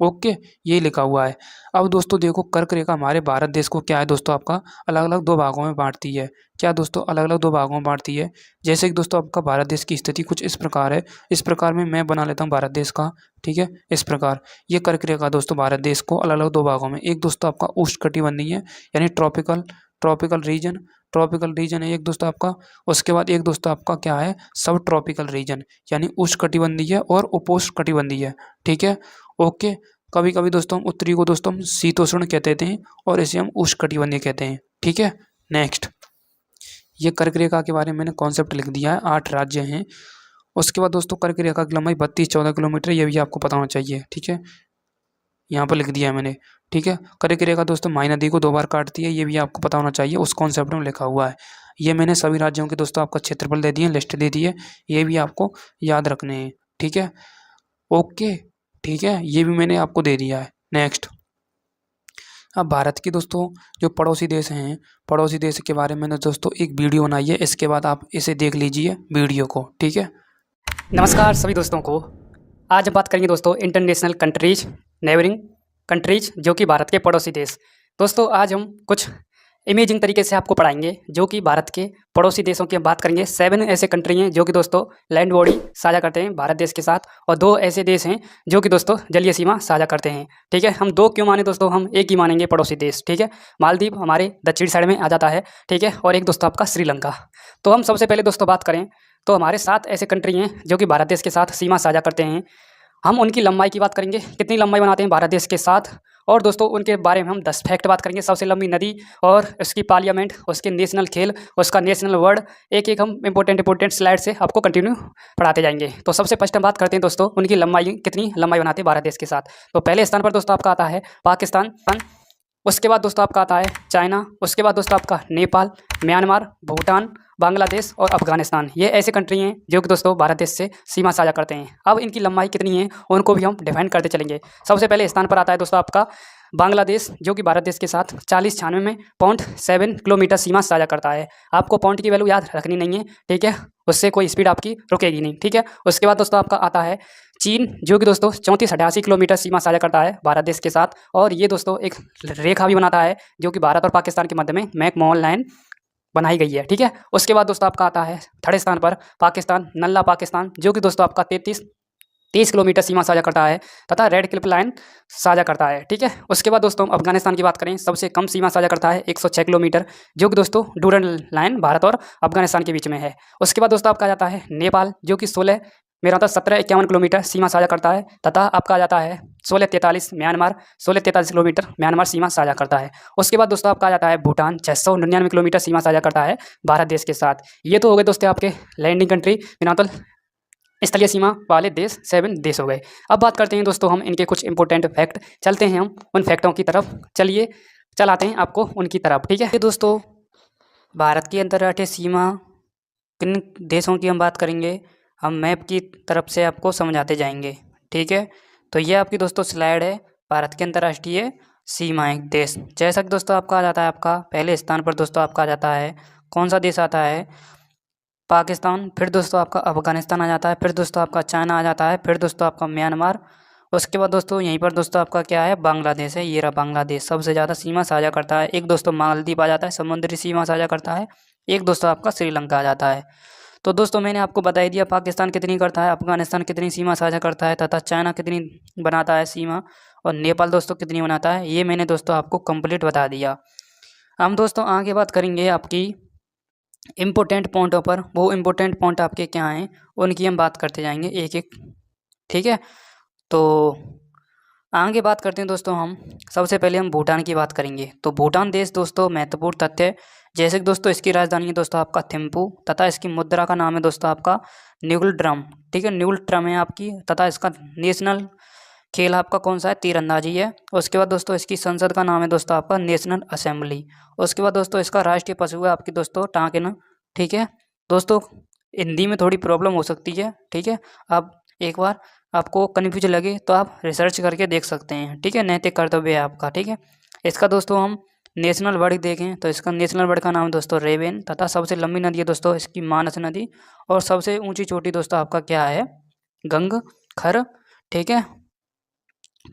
ओके, ये लिखा हुआ है। अब दोस्तों देखो कर्क रेखा हमारे भारत देश को क्या है दोस्तों आपका अलग अलग 2 भागों में बांटती है। क्या दोस्तों, अलग अलग 2 भागों में बांटती है। जैसे कि दोस्तों आपका भारत देश की स्थिति कुछ इस प्रकार है, इस प्रकार में मैं बना लेता हूँ भारत देश का, ठीक है। इस प्रकार ये कर्क रेखा दोस्तों भारत देश को अलग अलग 2 भागों में, एक दोस्तों आपका उष्णकटिबंधीय यानी tropical tropical region, tropical region है एक दोस्तों आपका। उसके बाद एक दोस्तों आपका क्या है, सब ट्रॉपिकल रीजन यानी उष्णकटिबंधीय और उपोष्णकटिबंधीय, ठीक है। ओके, कभी कभी दोस्तों हम उत्तरी को दोस्तों हम शीतोष्ण कहते हैं और इसे हम उष्णकटिबंधीय कहते हैं, ठीक है। नेक्स्ट, ये कर्क रेखा के बारे में मैंने कॉन्सेप्ट लिख दिया है, 8 राज्य हैं। उसके बाद दोस्तों कर्क रेखा की लंबाई 32-14 किलोमीटर, ये भी आपको पता होना चाहिए, ठीक है। यहाँ पर लिख दिया है मैंने, ठीक है। कर्क रेखा दोस्तों माई नदी को 2 बार काटती है, ये भी आपको पता होना चाहिए, उस कॉन्सेप्ट में लिखा हुआ है। ये मैंने सभी राज्यों के दोस्तों आपका क्षेत्रफल दे दिए, लिस्ट दे दी है, ये भी आपको याद रखने हैं, ठीक है। ओके, ठीक है, ये भी मैंने आपको दे दिया है। नेक्स्ट, अब भारत के दोस्तों जो पड़ोसी देश हैं, पड़ोसी देश के बारे में दोस्तों एक वीडियो बनाई है, इसके बाद आप इसे देख लीजिए वीडियो को, ठीक है। नमस्कार सभी दोस्तों को। आज हम बात करेंगे दोस्तों इंटरनेशनल कंट्रीज, नेबरिंग कंट्रीज, जो कि भारत के पड़ोसी देश। दोस्तों आज हम कुछ इमेजिंग तरीके से आपको पढ़ाएंगे, जो कि भारत के पड़ोसी देशों की हम बात करेंगे। 7 ऐसे कंट्री हैं जो कि दोस्तों लैंड बॉडी साझा करते हैं भारत देश के साथ, और 2 ऐसे देश हैं जो कि दोस्तों जलीय सीमा साझा करते हैं, ठीक है। हम 2 क्यों माने दोस्तों, हम एक ही मानेंगे पड़ोसी देश, ठीक है। मालदीव हमारे दक्षिण साइड में आ जाता है, ठीक है, और एक दोस्तों आपका श्रीलंका। तो हम सबसे पहले दोस्तों बात करें तो हमारे 7 ऐसे कंट्री हैं जो कि भारत देश के साथ सीमा साझा करते हैं। हम उनकी लंबाई की बात करेंगे, कितनी लंबाई बनाते हैं भारत देश के साथ, और दोस्तों उनके बारे में हम 10 फैक्ट बात करेंगे। सबसे लंबी नदी और उसकी पार्लियामेंट, उसके नेशनल खेल, उसका नेशनल वर्ड, एक एक हम इंपॉर्टेंट स्लाइड से आपको कंटिन्यू पढ़ाते जाएंगे। तो सबसे फर्स्ट हम बात करते हैं दोस्तों उनकी लंबाई, कितनी लंबाई बनाते हैं भारत देश के साथ। तो पहले स्थान पर दोस्तों आपका आता है पाकिस्तान, उसके बाद दोस्तों आपका आता है चाइना, उसके बाद दोस्तों आपका नेपाल, म्यांमार, भूटान, बांग्लादेश और अफगानिस्तान। ये ऐसे कंट्री हैं जो कि दोस्तों भारत देश से सीमा साझा करते हैं। अब इनकी लंबाई कितनी है उनको भी हम डिफाइन करते चलेंगे। सबसे पहले स्थान पर आता है दोस्तों आपका बांग्लादेश, जो कि भारत देश के साथ 4096.7 किलोमीटर सीमा साझा करता है। आपको पॉइंट की वैल्यू याद रखनी नहीं है, ठीक है, उससे कोई स्पीड आपकी रुकेगी नहीं, ठीक है। उसके बाद दोस्तों आपका आता है चीन, जो कि दोस्तों 3488 किलोमीटर सीमा साझा करता है भारत देश के साथ, और ये दोस्तों एक रेखा भी बनाता है जो कि भारत और पाकिस्तान के मध्य में मैकमोहन लाइन बनाई गई है, ठीक है। उसके बाद दोस्तों आपका आता है थर्ड स्थान पर पाकिस्तान, नल्ला पाकिस्तान, जो कि दोस्तों आपका 30 किलोमीटर सीमा साझा करता है तथा रेड क्लिप लाइन साझा करता है, ठीक है। उसके बाद दोस्तों अफगानिस्तान की बात करें, सबसे कम सीमा साझा करता है 106 किलोमीटर, जो कि दोस्तों डूरन लाइन भारत और अफगानिस्तान के बीच में है। उसके बाद दोस्तों आपका आ जाता है नेपाल, जो कि 16 मेरा मतलब 1751 किलोमीटर सीमा साझा करता है। तथा आपका आ जाता है 1643 म्यांमार, 1643 किलोमीटर म्यांमार सीमा साझा करता है। उसके बाद दोस्तों आपका आ जाता है भूटान, 699 किलोमीटर सीमा साझा करता है भारत देश के साथ। ये तो हो गए दोस्तों आपके लैंडिंग कंट्री, बिना मतलब स्थलीय सीमा वाले देश 7 देश हो गए। अब बात करते हैं दोस्तों हम इनके कुछ इंपॉर्टेंट फैक्ट। चलते हैं हम उन फैक्टों की तरफ, चलिए चलाते हैं आपको उनकी तरफ, ठीक है। ये दोस्तों भारत की अंतर्राष्ट्रीय सीमा किन देशों की हम बात करेंगे, हम मैप की तरफ से आपको समझाते जाएंगे, ठीक है। तो ये आपकी दोस्तों स्लाइड है भारत के अंतर्राष्ट्रीय सीमाएं देश। जैसा कि दोस्तों आपका आ जाता है, आपका पहले स्थान पर दोस्तों आपका आ जाता है कौन सा देश आता है, पाकिस्तान। फिर दोस्तों आपका अफगानिस्तान आ जाता है। फिर दोस्तों आपका चाइना आ जाता है। फिर दोस्तों आपका म्यांमार। उसके बाद दोस्तों यहीं पर दोस्तों आपका क्या है, बांग्लादेश है। ये रहा बांग्लादेश, सबसे ज़्यादा सीमा साझा करता है। एक दोस्तों मालदीव आ जाता है, समुद्री सीमा साझा करता है। एक दोस्तों आपका श्रीलंका आ जाता है। तो दोस्तों मैंने आपको बता ही दिया पाकिस्तान कितनी करता है, अफगानिस्तान कितनी सीमा साझा करता है, तथा चाइना कितनी बनाता है सीमा, और नेपाल दोस्तों कितनी बनाता है। ये मैंने दोस्तों आपको कंप्लीट बता दिया। हम दोस्तों आगे बात करेंगे आपकी इम्पोर्टेंट पॉइंटों पर। वो इम्पोर्टेंट पॉइंट आपके क्या हैं उनकी हम बात करते जाएंगे एक एक, ठीक है। तो आगे बात करते हैं दोस्तों हम, सबसे पहले हम भूटान की बात करेंगे। तो भूटान देश दोस्तों महत्वपूर्ण तथ्य, जैसे कि दोस्तों इसकी राजधानी है दोस्तों आपका थिम्पू, तथा इसकी मुद्रा का नाम है दोस्तों आपका न्यूल ड्रम, ठीक है, न्यूल ड्रम है आपकी। तथा इसका नेशनल खेल आपका कौन सा है, तीरंदाजी है। उसके बाद दोस्तों इसकी संसद का नाम है दोस्तों आपका नेशनल असेंबली। उसके बाद दोस्तों इसका राष्ट्रीय पशु है आपकी दोस्तों टांकिन, ठीक है। दोस्तों हिंदी में थोड़ी प्रॉब्लम हो सकती है, ठीक है। आप एक बार आपको कन्फ्यूज लगे तो आप रिसर्च करके देख सकते हैं, ठीक है, नैतिक कर्तव्य है आपका, ठीक है। इसका दोस्तों हम नेशनल बर्ड देखें तो इसका नेशनल बर्ड का नाम है दोस्तों रेवेन। तथा सबसे लंबी नदी है दोस्तों इसकी मानस नदी। और सबसे ऊंची चोटी दोस्तों आपका क्या है, गंगखर, ठीक है,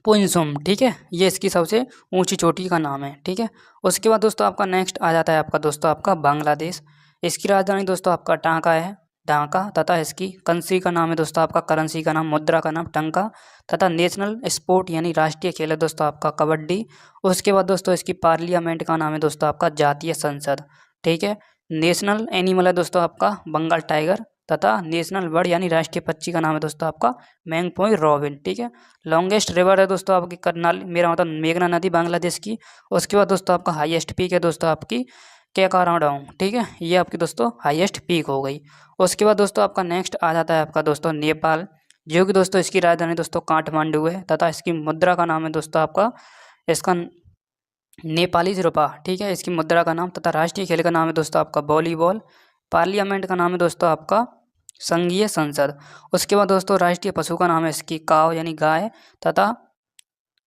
पुनसुम, ठीक है। ये इसकी सबसे ऊंची चोटी का नाम है, ठीक है। उसके बाद दोस्तों आपका नेक्स्ट आ जाता है आपका दोस्तों आपका बांग्लादेश। इसकी राजधानी दोस्तों आपका ढाका है, ढाका। तथा इसकी करेंसी का नाम है दोस्तों आपका, करेंसी का नाम, मुद्रा का नाम टंका। तथा नेशनल स्पोर्ट यानी राष्ट्रीय खेल है दोस्तों आपका कबड्डी। उसके बाद दोस्तों इसकी पार्लियामेंट का नाम है दोस्तों आपका जातीय संसद, ठीक है। नेशनल एनिमल है दोस्तों आपका बंगाल टाइगर। तथा नेशनल बर्ड यानी राष्ट्रीय पक्षी का नाम है दोस्तों आपका मैंगपोई रॉबिन, ठीक है। लॉन्गेस्ट रिवर है दोस्तों आपकी करनाल, मेरा मतलब मेघना नदी बांग्लादेश की। उसके बाद दोस्तों आपका हाईएस्ट पीक है दोस्तों आपकी केकाराडांग, ठीक है। ये आपकी दोस्तों हाईएस्ट पीक हो गई। उसके बाद दोस्तों आपका नेक्स्ट आ जाता है आपका दोस्तों नेपाल, जो कि दोस्तों इसकी राजधानी दोस्तों काठमांडू है। तथा इसकी मुद्रा का नाम है दोस्तों आपका, इसका नेपाली रुपा, ठीक है, इसकी मुद्रा का नाम। तथा राष्ट्रीय खेल का नाम है दोस्तों आपका वॉलीबॉल। पार्लियामेंट का नाम है दोस्तों आपका संघीय संसद। उसके बाद दोस्तों राष्ट्रीय पशु का नाम है इसकी काव यानी गाय। तथा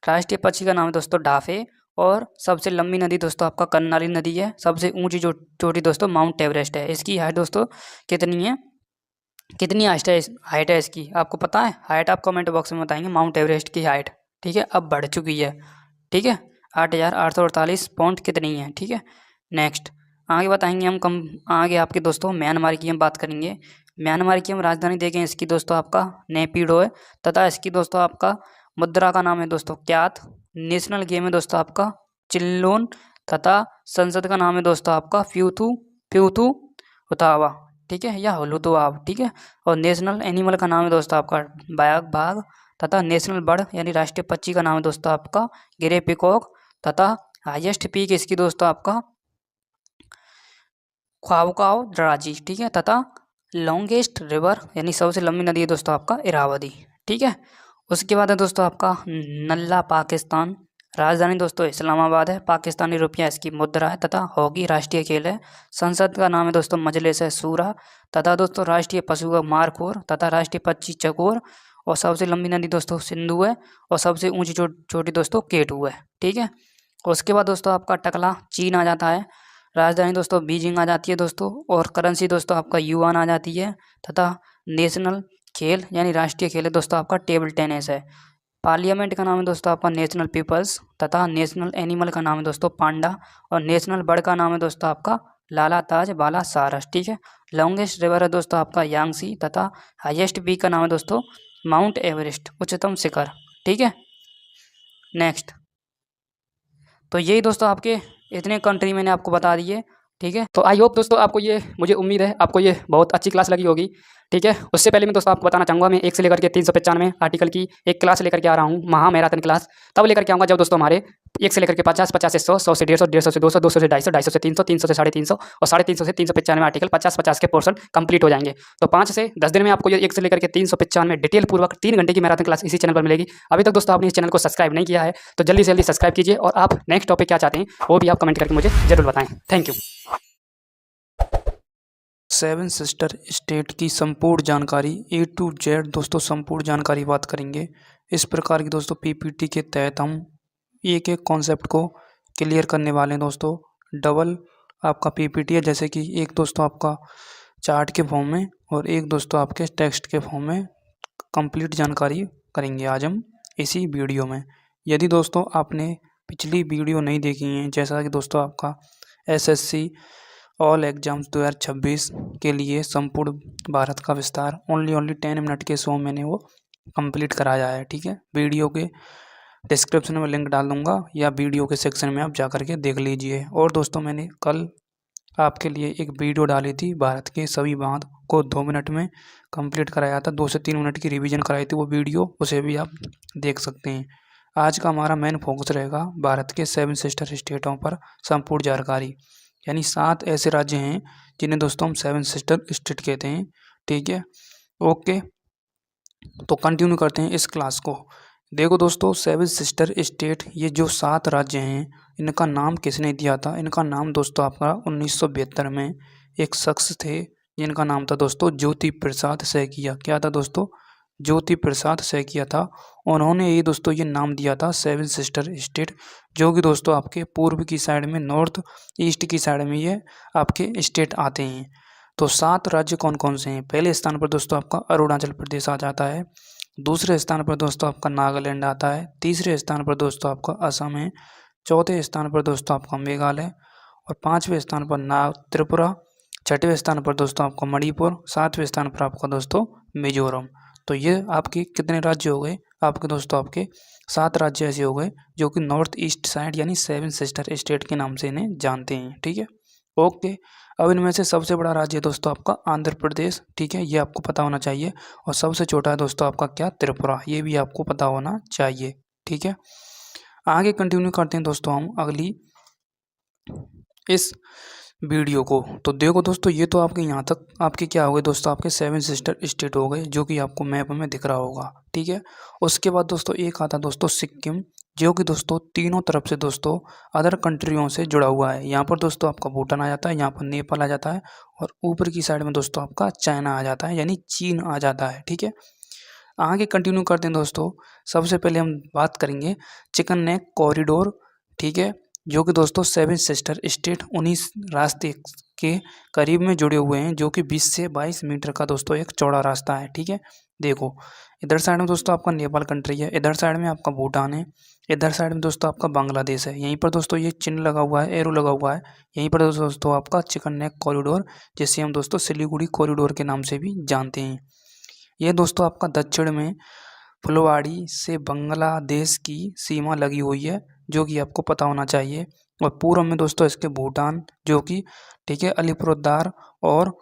राष्ट्रीय पक्षी का नाम है दोस्तों डाफे। और सबसे लंबी नदी दोस्तों आपका कर्नाली नदी है। सबसे ऊंची जो चोटी दोस्तों माउंट एवरेस्ट है। इसकी हाइट दोस्तों कितनी है, कितनी हाइट है इसकी आपको पता है? हाइट आप कमेंट बॉक्स में बताएंगे माउंट एवरेस्ट की हाइट, ठीक है, अब बढ़ चुकी है, ठीक है, 8,848 पॉइंट कितनी है, ठीक है। नेक्स्ट आगे बताएंगे हम कम आगे आपके दोस्तों म्यांमार की हम बात करेंगे। म्यांमार की हम राजधानी देखें इसकी दोस्तों आपका नेपिडो है। तथा इसकी दोस्तों आपका मुद्रा का नाम है दोस्तों क्यात। नेशनल गेम है दोस्तों आपका चिल्लोन। तथा संसद का नाम है दोस्तों आपका फ्यूथू उतावा, ठीक है, या हुलुतुआव, ठीक है। और नेशनल एनिमल का नाम है दोस्तों आपका बाघ। तथा नेशनल बर्ड यानी राष्ट्रीय पक्षी का नाम है दोस्तों आपका ग्रे पिकॉक। तथा हाईएस्ट पीक इसकी दोस्तों आपका ख्वावकाव दराजी, ठीक है। तथा लॉन्गेस्ट रिवर यानी सबसे लंबी नदी है दोस्तों आपका इरावदी, ठीक है। उसके बाद है दोस्तों आपका नल्ला पाकिस्तान, राजधानी दोस्तों इस्लामाबाद है। पाकिस्तानी रुपया इसकी मुद्रा है। तथा हॉकी राष्ट्रीय खेल है। संसद का नाम है दोस्तों मजलिस है सूरा। तथा दोस्तों राष्ट्रीय पशु है मारखोर। तथा राष्ट्रीय पक्षी चकोर। और सबसे लंबी नदी दोस्तों सिंधु है। और सबसे ऊंची चोटी दोस्तों केटू है, ठीक है। उसके बाद दोस्तों आपका टकला चीन आ जाता है। राजधानी दोस्तों बीजिंग आ जाती है दोस्तों। और करेंसी दोस्तों आपका युआन आ जाती है। तथा नेशनल खेल यानी राष्ट्रीय खेल है दोस्तों आपका टेबल टेनिस है। पार्लियामेंट का नाम है दोस्तों आपका नेशनल पीपल्स। तथा नेशनल एनिमल का नाम है दोस्तों पांडा। और नेशनल बर्ड का नाम है दोस्तों आपका लाला ताज बाला सारस, ठीक है। लॉन्गेस्ट रिवर है दोस्तों आपका यांगसी। तथा हाईएस्ट पीक का नाम है दोस्तों माउंट एवरेस्ट उच्चतम शिखर, ठीक है। नेक्स्ट तो यही दोस्तों आपके इतने कंट्री मैंने आपको बता दिए, ठीक है। तो आई होप दोस्तों आपको ये, मुझे उम्मीद है आपको ये बहुत अच्छी क्लास लगी होगी, ठीक है। उससे पहले मैं दोस्तों आपको बताना चाहूँगा, मैं 1 से लेकर के 395 आर्टिकल की एक क्लास लेकर के आ रहा हूँ, महा मैराथन क्लास। तब लेकर के आऊँगा जब दोस्तों हमारे 1 से लेकर के 50, 50 से 100, 100 से 150, 150 से 200, 200 से 250, 250 से 300, 300 से 350 और 350 से 395 आर्टिकल 50-50 के पोर्शन कंप्लीट हो जाएंगे। तो 5 से 10 दिन में आपको ये 1 से लेकर के 395 डिटेल पूर्वक 3 घंटे की मैराथन क्लास इसी चैनल पर मिलेगी। अभी तक दोस्तों आपने इस चैनल को सब्सक्राइब नहीं किया है तो जल्दी से जल्दी सब्सक्राइब कीजिए, और आप नेक्स्ट टॉपिक क्या चाहते हैं वो भी आप कमेंट करके मुझे जरूर बताएं। Thank you. 7 सिस्टर स्टेट की संपूर्ण जानकारी A to Z दोस्तों संपूर्ण जानकारी बात करेंगे। इस प्रकार की दोस्तों पीपीटी के तहत हम एक एक कॉन्सेप्ट को क्लियर करने वाले हैं दोस्तों। डबल आपका पीपीटी है, जैसे कि एक दोस्तों आपका चार्ट के फॉर्म में और एक दोस्तों आपके टेक्स्ट के फॉर्म में कंप्लीट जानकारी करेंगे आज हम इसी वीडियो में। यदि दोस्तों आपने पिछली वीडियो नहीं देखी है, जैसा कि दोस्तों आपका एसएससी ऑल एग्जाम्स 2026 के लिए संपूर्ण भारत का विस्तार ओनली 10 मिनट के शो मैंने वो कंप्लीट कराया है। ठीक है, वीडियो के डिस्क्रिप्शन में लिंक डाल दूंगा या वीडियो के सेक्शन में आप जा कर के देख लीजिए। और दोस्तों मैंने कल आपके लिए एक वीडियो डाली थी, भारत के सभी बांध को 2 मिनट में कंप्लीट कराया था, 2 से 3 मिनट की रिवीजन कराई थी वो वीडियो, उसे भी आप देख सकते हैं। आज का हमारा मेन फोकस रहेगा भारत के 7 सिस्टर स्टेटों पर संपूर्ण जानकारी, यानी 7 ऐसे राज्य हैं जिन्हें दोस्तों हम 7 सिस्टर स्टेट कहते हैं। ठीक है, ओके, तो कंटिन्यू करते हैं इस क्लास को। देखो दोस्तों 7 सिस्टर स्टेट, ये जो 7 राज्य हैं इनका नाम किसने दिया था? इनका नाम दोस्तों आपका 1972 में एक शख्स थे जिनका नाम था दोस्तों ज्योति प्रसाद सैकिया। क्या था दोस्तों? ज्योति प्रसाद सैकिया था। उन्होंने ये दोस्तों ये नाम दिया था 7 सिस्टर स्टेट, जो कि दोस्तों आपके पूर्व की साइड में, नॉर्थ ईस्ट की साइड में ये आपके स्टेट आते हैं। तो 7 राज्य कौन कौन से हैं? पहले स्थान पर दोस्तों आपका अरुणाचल प्रदेश आ जाता है, दूसरे स्थान पर दोस्तों आपका नागालैंड आता है, तीसरे स्थान पर दोस्तों आपका असम है, चौथे स्थान पर दोस्तों आपका मेघालय और 5वें स्थान पर त्रिपुरा, 6वें स्थान पर दोस्तों आपका मणिपुर, 7वें स्थान पर आपका दोस्तों मिजोरम। तो ये आपके कितने राज्य हो गए? आपके दोस्तों आपके 7 राज्य ऐसे हो गए जो कि नॉर्थ ईस्ट साइड यानी 7 सिस्टर स्टेट के नाम से इन्हें जानते हैं। ठीक है, ओके। अब इनमें से सबसे बड़ा राज्य है दोस्तों आपका आंध्र प्रदेश। ठीक है, ये आपको पता होना चाहिए। और सबसे छोटा है दोस्तों आपका क्या? त्रिपुरा। ये भी आपको पता होना चाहिए। ठीक है, आगे कंटिन्यू करते हैं दोस्तों हम अगली इस वीडियो को। तो देखो दोस्तों ये तो आपके यहाँ तक आपके क्या हो गए दोस्तों, आपके 7 सिस्टर स्टेट हो गए जो कि आपको मैप में दिख रहा होगा। ठीक है, उसके बाद दोस्तों एक आता दोस्तों सिक्किम, जो कि दोस्तों तीनों तरफ से दोस्तों अदर कंट्रियों से जुड़ा हुआ है। यहाँ पर दोस्तों आपका भूटान आ जाता है, यहाँ पर नेपाल आ जाता है और ऊपर की साइड में दोस्तों आपका चाइना आ जाता है, यानी चीन आ जाता है। ठीक है, आगे कंटिन्यू करते हैं दोस्तों। सबसे पहले हम बात करेंगे चिकन नेक कॉरिडोर। ठीक है, जो कि दोस्तों 7 सिस्टर स्टेट 19 रास्ते के करीब में जुड़े हुए हैं, जो कि 20 से 22 मीटर का दोस्तों एक चौड़ा रास्ता है। ठीक है, देखो इधर साइड में दोस्तों आपका नेपाल कंट्री है, इधर साइड में आपका भूटान है, इधर साइड में दोस्तों आपका बांग्लादेश है। यहीं पर दोस्तों ये चिन्ह लगा हुआ है, एरो लगा हुआ है, यहीं पर दोस्तों आपका चिकन नेक कॉरिडोर, जिसे हम दोस्तों सिलीगुड़ी कॉरिडोर के नाम से भी जानते हैं। ये दोस्तों आपका दक्षिण में फुलवाड़ी से बांग्लादेश की सीमा लगी हुई है, जो कि आपको पता होना चाहिए। और पूर्व में दोस्तों इसके भूटान, जो कि ठीक है अलीपुरद्वार और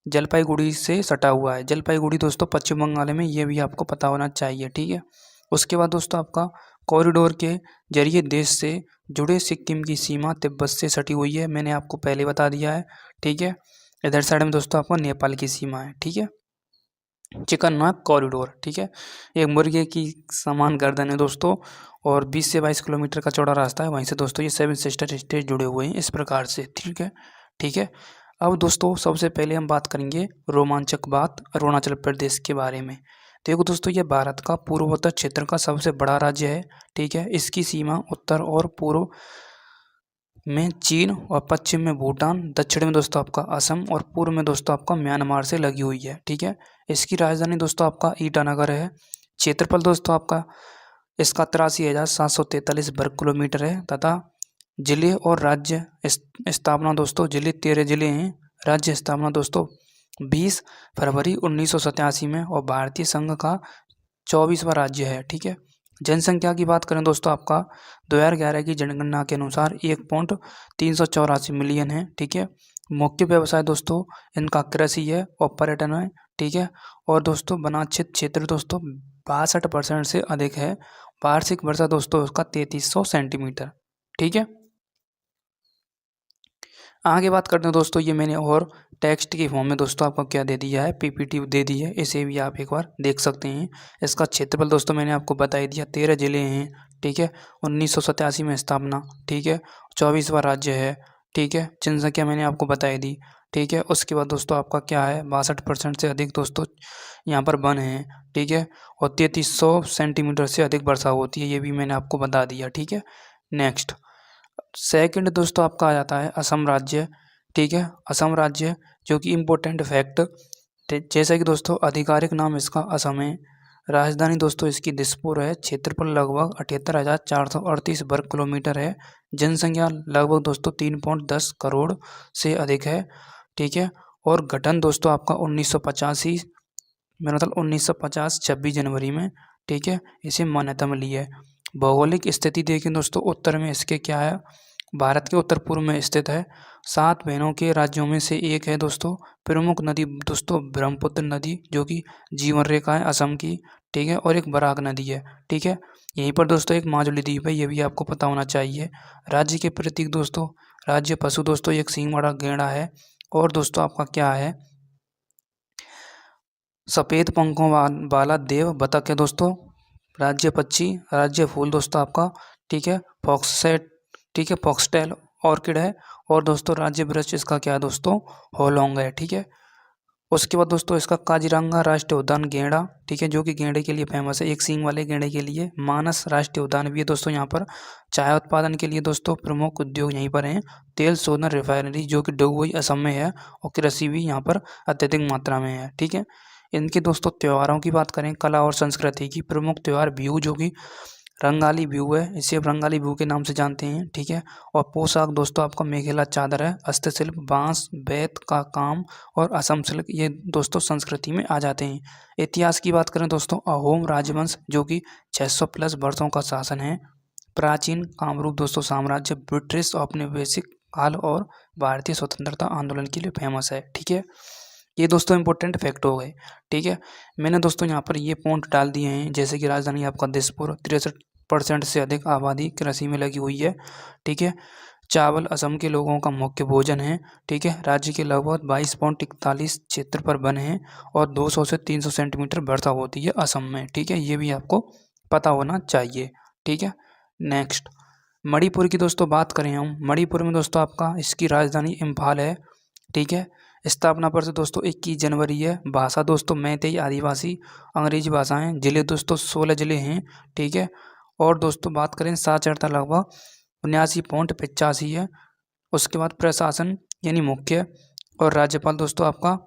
जलपाईगुड़ी से सटा हुआ है। जलपाईगुड़ी दोस्तों पश्चिम बंगाल में, ये भी आपको पता होना चाहिए। ठीक है, उसके बाद दोस्तों आपका कॉरिडोर के जरिए देश से जुड़े सिक्किम की सीमा तिब्बत से सटी हुई है, मैंने आपको पहले बता दिया है। ठीक है, इधर साइड में दोस्तों आपका नेपाल की सीमा है। ठीक है, चिकन नेक कॉरिडोर। ठीक है, एक मुर्गे की समान गर्दन है दोस्तों और 20 से 22 किलोमीटर का चौड़ा रास्ता है। वहीं से दोस्तों ये 7 सिस्टर स्टेट जुड़े हुए हैं इस प्रकार से। ठीक है, ठीक है। अब दोस्तों सबसे पहले हम बात करेंगे रोमांचक बात अरुणाचल प्रदेश के बारे में। देखो दोस्तों ये भारत का पूर्वोत्तर क्षेत्र का सबसे बड़ा राज्य है। ठीक है, इसकी सीमा उत्तर और पूर्व में चीन और पश्चिम में भूटान, दक्षिण में दोस्तों आपका असम और पूर्व में दोस्तों आपका म्यांमार से लगी हुई है। ठीक है, इसकी राजधानी दोस्तों आपका ईटानगर है। क्षेत्रफल दोस्तों आपका इसका 83,743 वर्ग किलोमीटर है तथा जिले और राज्य स्थापना दोस्तों, जिले 13 जिले हैं। राज्य स्थापना दोस्तों 20 फरवरी 1987 में और भारतीय संघ का 24वां राज्य है। ठीक है, जनसंख्या की बात करें दोस्तों आपका 2011 की जनगणना के अनुसार 1.384 मिलियन है। ठीक है, मुख्य व्यवसाय दोस्तों इनका कृषि है और पर्यटन है। ठीक है। और दोस्तों वनाच्छित क्षेत्र दोस्तों 62% से अधिक है। वार्षिक वर्षा दोस्तों उसका 3300 सेंटीमीटर, ठीक है। आगे बात करते हैं दोस्तों, ये मैंने और टेक्स्ट की फॉर्म में दोस्तों आपको क्या दे दिया है, पीपीटी दे दी है, इसे भी आप एक बार देख सकते हैं। इसका क्षेत्रफल दोस्तों मैंने आपको बता ही दिया, 13 जिले हैं, ठीक है। 1987 में स्थापना, ठीक है। 24वां राज्य है, ठीक है। जनसंख्या मैंने आपको बता ही दी, ठीक है। उसके बाद दोस्तों आपका क्या है, 62% से अधिक दोस्तों यहाँ पर वन है, ठीक है। और 3300 सेंटीमीटर से अधिक वर्षा होती है, ये भी मैंने आपको बता दिया, ठीक है। नेक्स्ट सेकंड दोस्तों आपका आ जाता है असम राज्य, ठीक है। असम राज्य जो कि इम्पोर्टेंट फैक्ट, जैसा कि दोस्तों आधिकारिक नाम इसका असम है। राजधानी दोस्तों इसकी दिसपुर है। क्षेत्रफल लगभग 78,438 वर्ग किलोमीटर है। जनसंख्या लगभग दोस्तों 3.10 करोड़ से अधिक है, ठीक है। और गठन दोस्तों आपका 1985 मेरा मतलब 1950 26 जनवरी में, ठीक है, इसे मान्यता मिली है। भौगोलिक स्थिति देखें दोस्तों, उत्तर में इसके क्या है, भारत के उत्तर पूर्व में स्थित है। 7 बहनों के राज्यों में से एक है दोस्तों। प्रमुख नदी दोस्तों ब्रह्मपुत्र नदी जो कि जीवन रेखा है असम की, ठीक है। और एक बराक नदी है, ठीक है। यहीं पर दोस्तों एक माजुली द्वीप है, ये भी आपको पता होना चाहिए। राज्य के प्रतीक दोस्तों, राज्य पशु दोस्तों एक सींग वाला गैंडा है। और दोस्तों आपका क्या है, सफ़ेद पंखों वाला देव बतख है दोस्तों। राज्य पक्षी, राज्य फूल दोस्तों आपका, ठीक है, फॉक्ससेट, ठीक है, फॉक्सटेल ऑर्किड है। और दोस्तों राज्य वृक्ष इसका क्या है दोस्तों, होलोंग है, ठीक है। उसके बाद दोस्तों इसका काजीरंगा राष्ट्रीय उद्यान गेंडा, ठीक है, जो कि गेंडे के लिए फेमस है, एक सींग वाले गेंडे के लिए। मानस राष्ट्रीय उद्यान भी है दोस्तों यहाँ पर। चाय उत्पादन के लिए दोस्तों प्रमुख उद्योग यहीं पर हैं। तेल शोधन रिफाइनरी जो कि डोगुई असम में है। और कृषि भी यहाँ पर अत्यधिक मात्रा में है, ठीक है। इनके दोस्तों त्योहारों की बात करें, कला और संस्कृति की, प्रमुख त्यौहार बिहू जो कि रंगाली बिहू है, इसे आप रंगाली बिहू के नाम से जानते हैं, ठीक है। और पोशाक दोस्तों आपका मेखेला चादर है। हस्तशिल्प बांस बेत का काम और असम सिल्क, ये दोस्तों संस्कृति में आ जाते हैं। इतिहास की बात करें दोस्तों, अहोम राजवंश जो कि 600 प्लस वर्षों का शासन है। प्राचीन कामरूप दोस्तों साम्राज्य ब्रिटिश औपनिवेशिक काल और भारतीय स्वतंत्रता आंदोलन के लिए फेमस है, ठीक है। ये दोस्तों इंपॉर्टेंट फैक्ट हो गए, ठीक है। मैंने दोस्तों यहाँ पर ये पॉइंट डाल दिए हैं, जैसे कि राजधानी आपका दिसपुर, 63% से अधिक आबादी कृषि में लगी हुई है, ठीक है। चावल असम के लोगों का मुख्य भोजन है, ठीक है। राज्य के लगभग 22.41 क्षेत्र पर वन है। और 200 से 300 सेंटीमीटर वर्षा होती है असम में, ठीक है। ये भी आपको पता होना चाहिए, ठीक है। नेक्स्ट मणिपुर की दोस्तों बात करें हम, मणिपुर में दोस्तों आपका इसकी राजधानी इम्फाल है, ठीक है। स्थापना पर से दोस्तों 21 जनवरी है। भाषा दोस्तों मैतेई आदिवासी अंग्रेजी भाषाएं। जिले दोस्तों 16 जिले हैं, ठीक है। और दोस्तों बात करें साक्षरता लगभग 79.85 है। उसके बाद प्रशासन यानी मुख्य और राज्यपाल दोस्तों आपका,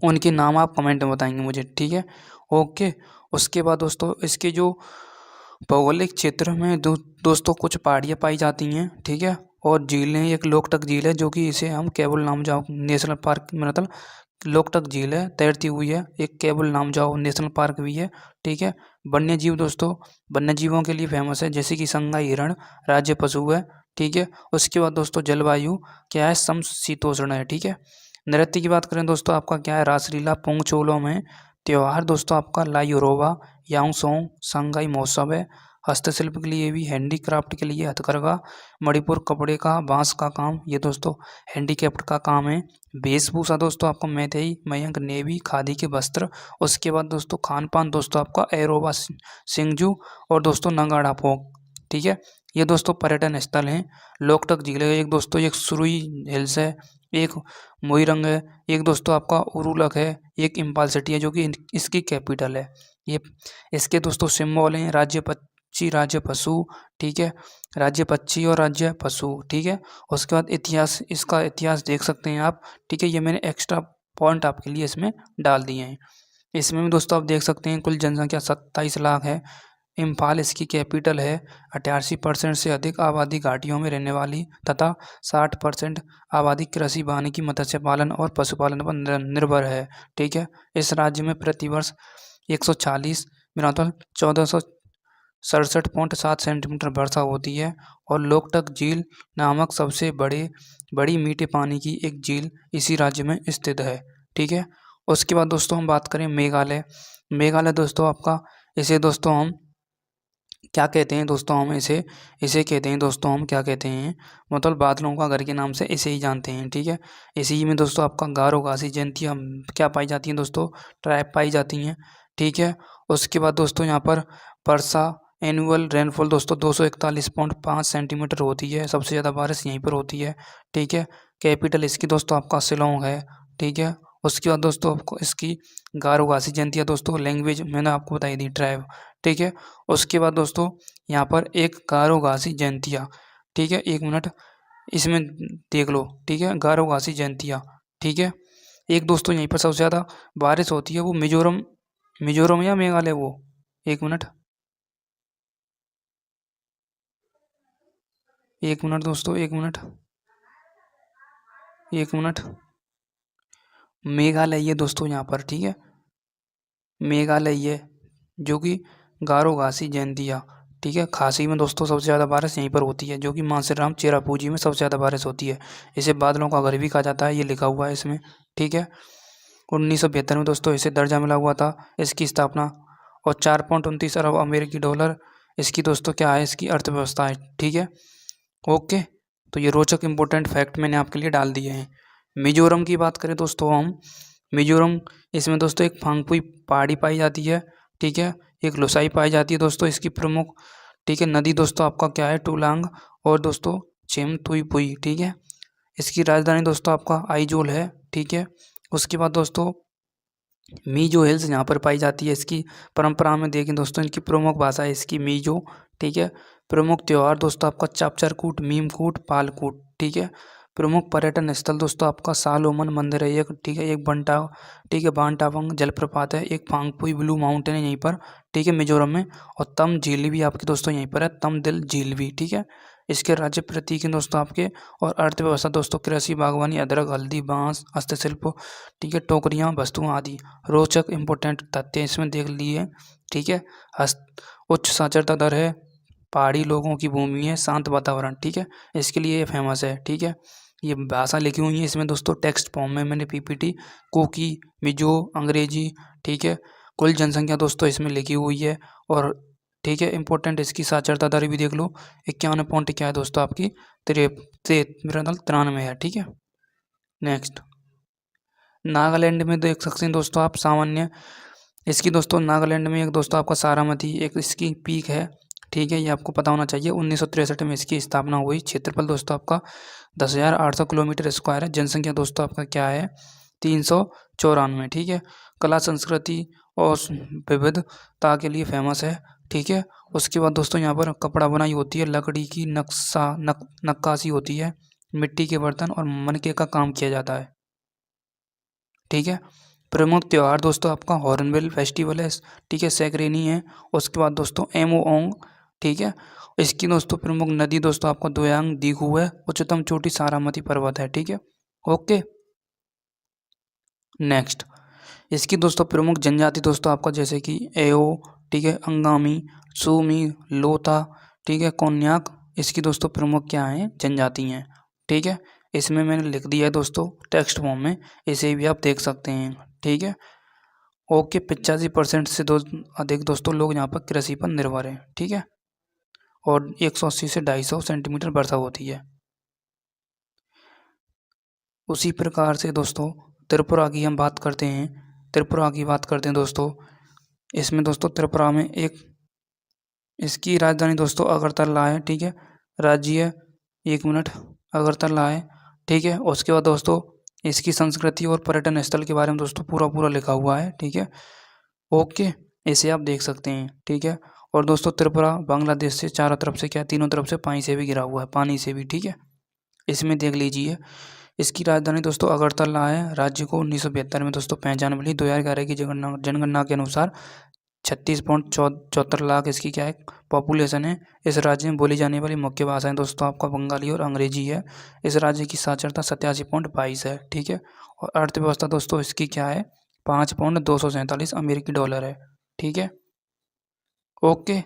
उनके नाम आप कमेंट में बताएंगे मुझे, ठीक है, ओके। उसके बाद दोस्तों इसके जो भौगोलिक क्षेत्र में दोस्तों कुछ पहाड़ियाँ पाई जाती हैं, ठीक है। और झीलें, एक लोकटक झील है जो कि इसे हम केबुल लामजाओ नेशनल पार्क मतलब लोकटक झील है, तैरती हुई है। एक केबुल लामजाओ नेशनल पार्क भी है, ठीक है। वन्य जीव दोस्तों वन्य जीवों के लिए फेमस है, जैसे कि संगाई हिरण राज्य पशु है, ठीक है। उसके बाद दोस्तों जलवायु क्या है, समशीतोष्ण है, ठीक है। नृत्य की बात करें दोस्तों आपका क्या है, रासलीला पोंगचोलो में। त्योहार दोस्तों आपका लाइयोरोबा यांगसोंग संगाई महोत्सव है। हस्तशिल्प के लिए भी हैंडीक्राफ्ट के लिए हथकरघा, मणिपुर कपड़े का बांस का काम, ये दोस्तों हैंडीक्राफ्ट का काम है। वेशभूषा दोस्तों आपको मैतेई मयंक नेवी खादी के वस्त्र। उसके बाद दोस्तों खान पान दोस्तों आपका एरोबा सिंगजू और दोस्तों नगाड़ा फोक, ठीक है। ये दोस्तों पर्यटन स्थल हैं। लोकटक झील है एक दोस्तों, एक सुरुई हिल्स है, एक मोइरंग है, एक दोस्तों आपका उरुलक है, एक इम्फाल सिटी है जो कि इसकी कैपिटल है। ये इसके दोस्तों सिम्बॉल हैं राज्य पक्षी राज्य पशु, ठीक है, राज्य पक्षी और राज्य पशु, ठीक है। उसके बाद इतिहास, इसका इतिहास देख सकते हैं आप, ठीक है। ये मैंने एक्स्ट्रा पॉइंट आपके लिए इसमें डाल दिए हैं। इसमें भी दोस्तों आप देख सकते हैं कुल जनसंख्या 27 लाख है। इम्फाल इसकी कैपिटल है। 88% से अधिक आबादी घाटियों में रहने वाली तथा 60% आबादी कृषि वानिकी मत्स्य पालन और पशुपालन पर निर्भर है, ठीक है। इस राज्य में प्रतिवर्ष 140 मिलाकर 1467.7 सेंटीमीटर वर्षा होती है। और लोकटक झील नामक सबसे बड़ी मीठे पानी की एक झील इसी राज्य में स्थित है, ठीक है। उसके बाद दोस्तों हम बात करें मेघालय। मेघालय दोस्तों आपका, इसे दोस्तों हम क्या कहते हैं दोस्तों, हम इसे इसे कहते हैं दोस्तों, हम क्या कहते हैं, मतलब बादलों का घर के नाम से इसे ही जानते हैं। ठीक है, इसी में दोस्तों आपका गारो घासी जयंतियाँ क्या पाई जाती हैं दोस्तों, ट्राइब पाई जाती हैं। ठीक है, उसके बाद दोस्तों यहाँ पर वर्षा एनुअल रेनफॉल दोस्तों 241.5 सेंटीमीटर होती है। सबसे ज़्यादा बारिश यहीं पर होती है। ठीक है, कैपिटल इसकी दोस्तों आपका शिलोंग है। ठीक है, उसके बाद दोस्तों आपको इसकी गारो घासी जयंतियाँ दोस्तों, लैंग्वेज मैंने आपको बताई दी, ट्राइब। ठीक है, उसके बाद दोस्तों यहाँ पर एक गारो घासी जयंतिया। ठीक है, एक मिनट इसमें देख लो। ठीक है, गारो घासी जयंतिया। ठीक है, एक दोस्तों यहीं पर सबसे ज़्यादा बारिश होती है, वो मिजोरम, मिजोरम या मेघालय, वो एक मिनट, एक मिनट दोस्तों, एक मिनट, एक मिनट, मेघालय ये दोस्तों यहाँ पर। ठीक है, मेघालय ये, जो कि गारो घासी जयंतिया। ठीक है, खासी में दोस्तों सबसे ज़्यादा बारिश यहीं पर होती है, जो कि मानसरोवर चेरापूंजी में सबसे ज़्यादा बारिश होती है। इसे बादलों का घर भी कहा जाता है, ये लिखा हुआ है इसमें। ठीक है, 1972 में दोस्तों इसे दर्जा मिला हुआ था, इसकी स्थापना, और 4.29 अरब अमेरिकी डॉलर इसकी दोस्तों क्या है, इसकी अर्थव्यवस्था है। ठीक है, ओके, तो ये रोचक इंपॉर्टेंट फैक्ट मैंने आपके लिए डाल दिए हैं। मिजोरम की बात करें दोस्तों हम, मिजोरम, इसमें दोस्तों एक फांगपुई पहाड़ी पाई जाती है। ठीक है, एक लोसाई पाई जाती है दोस्तों, इसकी प्रमुख, ठीक है, नदी दोस्तों आपका क्या है, टूलांग, और दोस्तों चेमतुईपुई। ठीक है, इसकी राजधानी दोस्तों आपका आइजोल है। ठीक है, उसके बाद दोस्तों मीजो हिल्स यहाँ पर पाई जाती है। इसकी परंपरा में देखें दोस्तों, इनकी प्रमुख भाषा है इसकी मीजो। ठीक है, प्रमुख त्यौहार दोस्तों आपका चापचारकूट, मीमकूट, पालकूट। ठीक है, प्रमुख पर्यटन स्थल दोस्तों आपका सालोमन मंदिर है एक। ठीक है, एक बंटा, ठीक है, बांटावंग जलप्रपात है, एक फांगपुई ब्लू माउंटेन है यहीं पर। ठीक है, मिजोरम में, और तम झील भी आपकी दोस्तों यहीं पर है, तम दिल झील भी। ठीक है, इसके राज्य प्रतीक हैं दोस्तों आपके, और अर्थव्यवस्था दोस्तों कृषि, बागवानी, अदरक, हल्दी, बांस, हस्तशिल्प, ठीक है, टोकरियाँ, वस्तुएं आदि। रोचक इंपॉर्टेंट तथ्य इसमें देख लिए। ठीक है, उच्च साक्षरता दर है, पहाड़ी लोगों की भूमि है, शांत वातावरण। ठीक है, इसके लिए ये फेमस है। ठीक है, ये भाषा लिखी हुई है इसमें दोस्तों, टेक्स्ट फॉर्म में मैंने पीपीटी, कुकी, मिजो, अंग्रेजी। ठीक है, कुल जनसंख्या दोस्तों इसमें लिखी हुई है। और ठीक है, इंपॉर्टेंट इसकी साक्षरता दर भी देख लो, 51 पॉइंट क्या है दोस्तों आपकी, 93 है। ठीक है, नेक्स्ट, नागालैंड में देख सकते हैं दोस्तों आप सामान्य, इसकी दोस्तों नागालैंड में एक दोस्तों आपका सारामती एक इसकी पीक है। ठीक है, ये आपको पता होना चाहिए। 1963 में इसकी स्थापना हुई। क्षेत्रफल दोस्तों आपका 10,800 किलोमीटर स्क्वायर है। जनसंख्या दोस्तों आपका क्या है, 394। ठीक है, कला संस्कृति और विविधता के लिए फेमस है। ठीक है, उसके बाद दोस्तों यहाँ पर कपड़ा बुनाई होती है, लकड़ी की नक्काशी होती है, मिट्टी के बर्तन और मणके का काम किया जाता है। ठीक है, प्रमुख त्यौहार दोस्तों आपका हॉर्नबिल फेस्टिवल है। ठीक है, सैक्रेनी है। उसके बाद दोस्तों एमोओंग। ठीक है, इसकी दोस्तों प्रमुख नदी दोस्तों आपका दोयांग दीगू है। उच्चतम चोटी सारामती पर्वत है। ठीक है, ओके, नेक्स्ट, इसकी दोस्तों प्रमुख जनजाति दोस्तों आपका जैसे कि एओ, ठीक है, अंगामी, सूमी, लोथा, ठीक है, कोन्याक, इसकी दोस्तों प्रमुख क्या हैं, जनजाति हैं। ठीक है, इसमें मैंने लिख दिया है दोस्तों टेक्स्ट फॉर्म में, इसे भी आप देख सकते हैं। ठीक है, ओके, 85% से अधिक दोस्तों लोग यहाँ पर कृषि पर निर्भर हैं। ठीक है, और 180 से 250 सेंटीमीटर वर्षा होती है। उसी प्रकार से दोस्तों त्रिपुरा की हम बात करते हैं, त्रिपुरा की बात करते हैं दोस्तों। इसमें दोस्तों त्रिपुरा में एक, इसकी राजधानी दोस्तों अगरतला है। ठीक है, राज्य, एक मिनट, अगरतला है। ठीक है, उसके बाद दोस्तों इसकी संस्कृति और पर्यटन स्थल के बारे में दोस्तों पूरा पूरा लिखा हुआ है। ठीक है, ओके, इसे आप देख सकते हैं। ठीक है, और दोस्तों त्रिपुरा बांग्लादेश से चारों तरफ से क्या, तीनों तरफ से पानी से भी घिरा हुआ है, पानी से भी। ठीक है, इसमें देख लीजिए, इसकी राजधानी दोस्तों अगरतला है। राज्य को 1972 में दोस्तों पहचान मिली। 2011 की जनगणना के अनुसार 36.74 लाख इसकी क्या है, पॉपुलेशन है। इस राज्य में बोली जाने वाली मुख्य भाषाएं दोस्तों आपका बंगाली और अंग्रेजी है। इस राज्य की साक्षरता 87.22 है। ठीक है, और अर्थव्यवस्था दोस्तों इसकी क्या है, 5.247 अमेरिकी डॉलर है। ठीक है, ओके,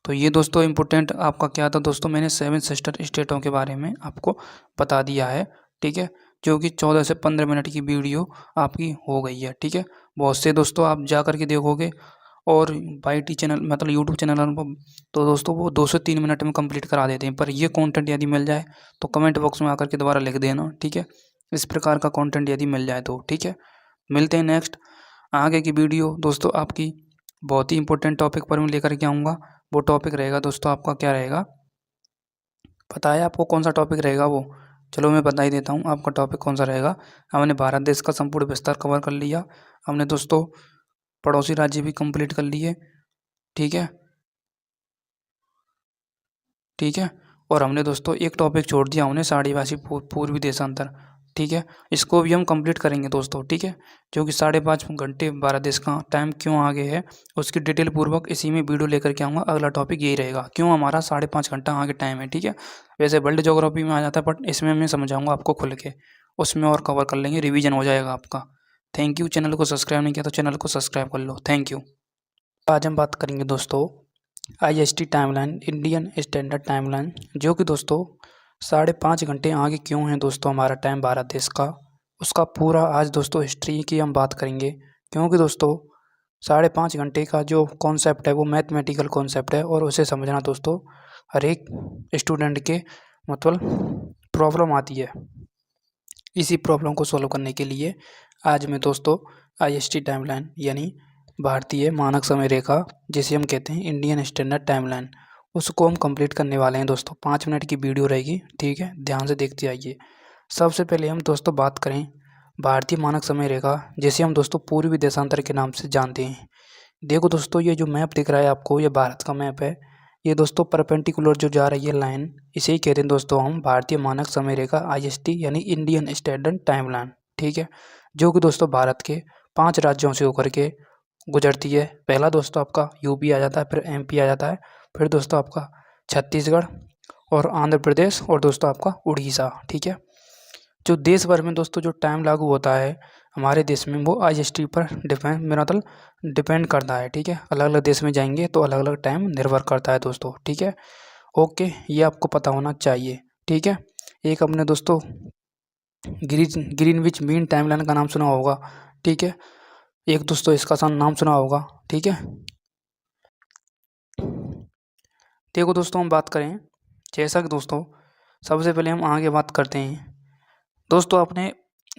तो ये दोस्तों इम्पोर्टेंट आपका क्या था दोस्तों, मैंने 7 सिस्टर स्टेटों के बारे में आपको बता दिया है। ठीक है, जो कि 14 से 15 मिनट की वीडियो आपकी हो गई है। ठीक है, बहुत से दोस्तों आप जा कर के देखोगे और YT चैनल मतलब यूट्यूब चैनल पर तो दोस्तों वो 2 से 3 मिनट में कंप्लीट करा देते हैं। पर ये कंटेंट यदि मिल जाए तो कमेंट बॉक्स में आकर के दोबारा लिख देना। ठीक है, इस प्रकार का कंटेंट यदि मिल जाए तो। ठीक है, मिलते हैं नेक्स्ट आगे की वीडियो दोस्तों आपकी बहुत ही इंपॉर्टेंट टॉपिक पर मैं लेकर के आऊँगा। वो टॉपिक रहेगा दोस्तों आपका क्या रहेगा, पता है आपको कौन सा टॉपिक रहेगा वो? चलो मैं बता ही देता हूँ आपका टॉपिक कौन सा रहेगा। हमने भारत देश का संपूर्ण विस्तार कवर कर लिया, हमने दोस्तों पड़ोसी राज्य भी कंप्लीट कर लिए। ठीक है, ठीक है, और हमने दोस्तों एक टॉपिक छोड़ दिया, हमने आदिवासी पूर्वी देशांतर। ठीक है, इसको भी हम कंप्लीट करेंगे दोस्तों। ठीक है, जो कि 5.5 घंटे भारत देश का टाइम क्यों आगे है उसकी डिटेल पूर्वक इसी में वीडियो लेकर के आऊँगा। अगला टॉपिक यही रहेगा, क्यों हमारा 5.5 घंटा आगे टाइम है। ठीक है, वैसे वर्ल्ड ज्योग्राफी में आ जाता है बट इसमें मैं समझाऊँगा आपको खुल के, उसमें और कवर कर लेंगे, रिविजन हो जाएगा आपका। Thank you. चैनल को सब्सक्राइब नहीं किया तो चैनल को सब्सक्राइब कर लो। Thank you. आज हम बात करेंगे दोस्तों IST timeline, Indian standard timeline, जो कि दोस्तों 5.5 घंटे आगे क्यों है दोस्तों हमारा टाइम भारत देश का, उसका पूरा आज दोस्तों हिस्ट्री की हम बात करेंगे। क्योंकि दोस्तों 5.5 घंटे का जो कॉन्सेप्ट है वो मैथमेटिकल कॉन्सेप्ट है और उसे समझना दोस्तों हर एक स्टूडेंट के मतलब प्रॉब्लम आती है। इसी प्रॉब्लम को सॉल्व करने के लिए आज मैं दोस्तों IST टाइमलाइन यानी भारतीय मानक समय रेखा, जिसे हम कहते हैं इंडियन स्टैंडर्ड टाइमलाइन, उसको हम कंप्लीट करने वाले हैं दोस्तों। 5 मिनट की वीडियो रहेगी। ठीक है, ध्यान से देखते आइए। सबसे पहले हम दोस्तों बात करें भारतीय मानक समय रेखा, जिसे हम दोस्तों पूर्वी देशांतर के नाम से जानते हैं। देखो दोस्तों, ये जो मैप दिख रहा है आपको, ये भारत का मैप है। ये दोस्तों परपेंडिकुलर जो जा रही है लाइन, इसे ही कहते हैं दोस्तों हम भारतीय मानक समय रेखा IST यानी इंडियन स्टैंडर्ड टाइमलाइन। ठीक है, जो कि दोस्तों भारत के 5 राज्यों से होकर के गुजरती है। पहला दोस्तों आपका यूपी आ जाता है, फिर MP आ जाता है, फिर दोस्तों आपका छत्तीसगढ़ और आंध्र प्रदेश और दोस्तों आपका उड़ीसा। ठीक है, जो देश भर में दोस्तों जो टाइम लागू होता है हमारे देश में वो IST पर डिपेंड करता है। ठीक है, अलग अलग देश में जाएंगे तो अलग अलग टाइम निर्भर करता है दोस्तों। ठीक है, ओके, ये आपको पता होना चाहिए। ठीक है, एक अपने दोस्तों ग्रीनविच मीन टाइमलाइन का नाम सुना होगा। ठीक है, एक दोस्तों इसका नाम सुना होगा। ठीक है, देखो दोस्तों हम बात करें, जैसा कि दोस्तों सबसे पहले हम आगे बात करते हैं दोस्तों, आपने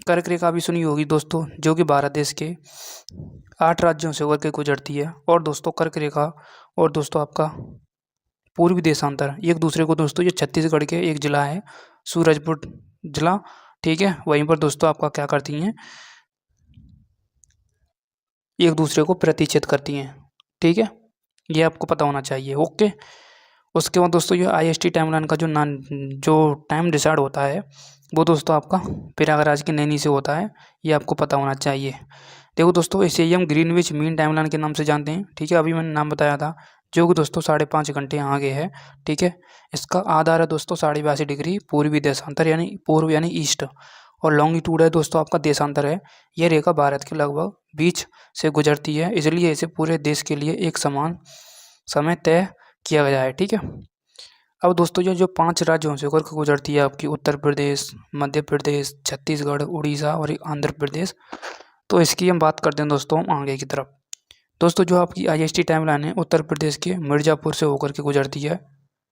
कर्क रेखा भी सुनी होगी दोस्तों, जो कि भारत देश के 8 राज्यों से होकर के गुजरती है। और दोस्तों कर्क रेखा और दोस्तों आपका पूर्वी देशांतर एक दूसरे को दोस्तों, ये छत्तीसगढ़ के एक जिला है सूरजपुर जिला। ठीक है, वहीं पर दोस्तों आपका क्या करती हैं, एक दूसरे को प्रतिच्छेद करती हैं। ठीक है, ये आपको पता होना चाहिए। ओके, उसके बाद दोस्तों ये IST टाइमलाइन का जो टाइम डिसाइड होता है वो दोस्तों आपका प्रयागराज की नैनी से होता है, ये आपको पता होना चाहिए। देखो दोस्तों, इसे ही हम ग्रीनविच मीन टाइमलाइन के नाम से जानते हैं। ठीक है, अभी मैंने नाम बताया था, जो कि दोस्तों 5.5 घंटे आगे है। ठीक है, इसका आधार है दोस्तों 82.5 डिग्री पूर्वी देशांतर यानी पूर्व यानी ईस्ट, और लॉन्गिट्यूड है दोस्तों आपका देशांतर है। यह रेखा भारत के लगभग बीच से गुजरती है, इसलिए इसे पूरे देश के लिए एक समान समय तय किया गया है। ठीक है, अब दोस्तों ये जो 5 राज्यों से होकर के गुजरती है आपकी उत्तर प्रदेश, मध्य प्रदेश, छत्तीसगढ़, उड़ीसा और एक आंध्र प्रदेश, तो इसकी हम बात करते हैं दोस्तों हम आगे की तरफ। दोस्तों जो आपकी IST टाइमलाइन है उत्तर प्रदेश के मिर्ज़ापुर से होकर के गुजरती है,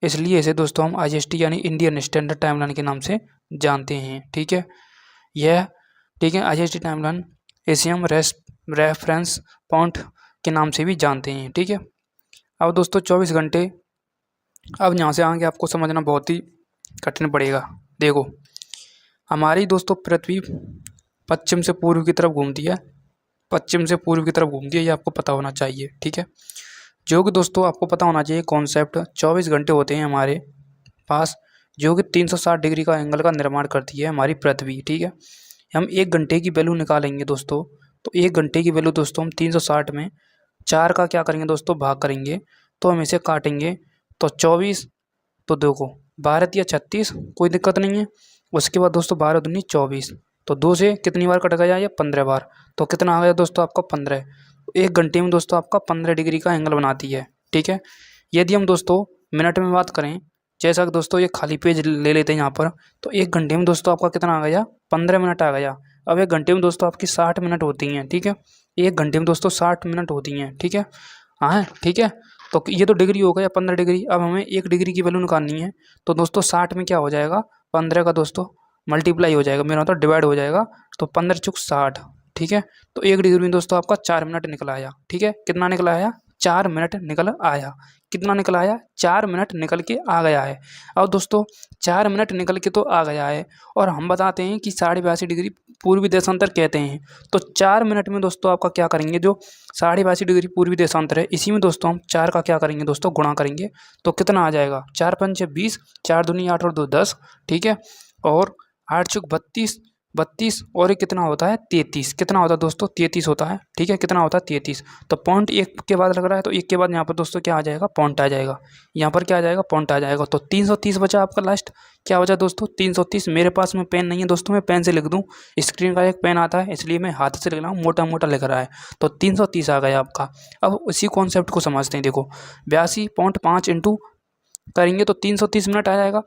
इसलिए इसे दोस्तों हम IST यानी इंडियन स्टैंडर्ड टाइमलाइन के नाम से जानते हैं। ठीक है, यह ठीक है IST टाइमलाइन इसे हम रेफरेंस पॉइंट के नाम से भी जानते हैं। ठीक है, अब दोस्तों 24 घंटे, अब यहाँ से आगे आपको समझना बहुत ही कठिन पड़ेगा। देखो, हमारी दोस्तों पृथ्वी पश्चिम से पूर्व की तरफ घूमती है, पश्चिम से पूर्व की तरफ घूमती है, ये आपको पता होना चाहिए। ठीक है, जो कि दोस्तों आपको पता होना चाहिए कॉन्सेप्ट 24 घंटे होते हैं हमारे पास, जो कि 360 डिग्री का एंगल का निर्माण करती है हमारी पृथ्वी। ठीक है, हम 1 घंटे की वैल्यू निकालेंगे दोस्तों, तो 1 घंटे की वैल्यू दोस्तों हम 360 में 4 का क्या करेंगे दोस्तों भाग करेंगे, तो हम इसे काटेंगे तो 24, तो देखो 12 या 36, कोई दिक्कत नहीं है। उसके बाद दोस्तों 12 दूनी 24, तो 2 से कितनी बार कट गया, ये 15 बार, तो कितना आ गया दोस्तों आपका 15। 1 घंटे में दोस्तों आपका 15 डिग्री का एंगल बनाती है। ठीक है, यदि हम दोस्तों मिनट में बात करें, जैसा कि दोस्तों ये खाली पेज ले लेते हैं यहाँ पर, तो 1 घंटे में दोस्तों आपका कितना आ गया, 15 मिनट आ गया। अब 1 घंटे में दोस्तों आपकी 60 मिनट होती हैं, ठीक है। 1 घंटे में दोस्तों 60 मिनट होती हैं, ठीक है। हाँ, ठीक है। तो ये तो डिग्री हो गया 15 डिग्री। अब हमें 1 डिग्री की वैल्यू निकालनी है। तो दोस्तों 60 में क्या हो जाएगा, 15 का दोस्तों मल्टीप्लाई हो जाएगा, मेरा मतलब डिवाइड हो जाएगा। तो 15 चुक 60, ठीक है। तो 1 डिग्री में दोस्तों आपका 4 मिनट निकल आया, ठीक है। कितना निकल आया, 4 मिनट निकल आया। कितना निकल आया, 4 मिनट निकल के आ गया है। अब दोस्तों 4 मिनट निकल के तो आ गया है, और हम बताते हैं कि 82.5 डिग्री पूर्वी देशांतर कहते हैं। तो 4 मिनट में दोस्तों आपका क्या करेंगे, जो 82.5 डिग्री पूर्वी देशांतर है, इसी में दोस्तों हम 4 का क्या करेंगे दोस्तों, गुणा करेंगे। तो कितना आ जाएगा, 4 पंचे 20, 4 दूनी 8 और 2 10, ठीक है। और 8 चुक 32, 32 और ये कितना होता है 33। कितना होता है दोस्तों, 33 होता है, ठीक है। कितना होता है 33। तो पॉइंट 1 के बाद लग रहा है, तो 1 के बाद यहाँ पर दोस्तों क्या आ जाएगा, पॉइंट आ जाएगा। यहाँ पर क्या आ जाएगा, पॉइंट आ जाएगा। तो 330 बचा आपका लास्ट। क्या बचा दोस्तों, 330। मेरे पास में पेन नहीं है दोस्तों, मैं पेन से लिख दूँ, स्क्रीन का एक पेन आता है, इसलिए मैं हाथ से लिख रहा हूँ, मोटा मोटा लिख रहा है। तो 330 आ गया आपका। अब उसी कॉन्सेप्ट को समझते हैं। देखो 82.5 इंटू करेंगे तो 330 मिनट आ जाएगा।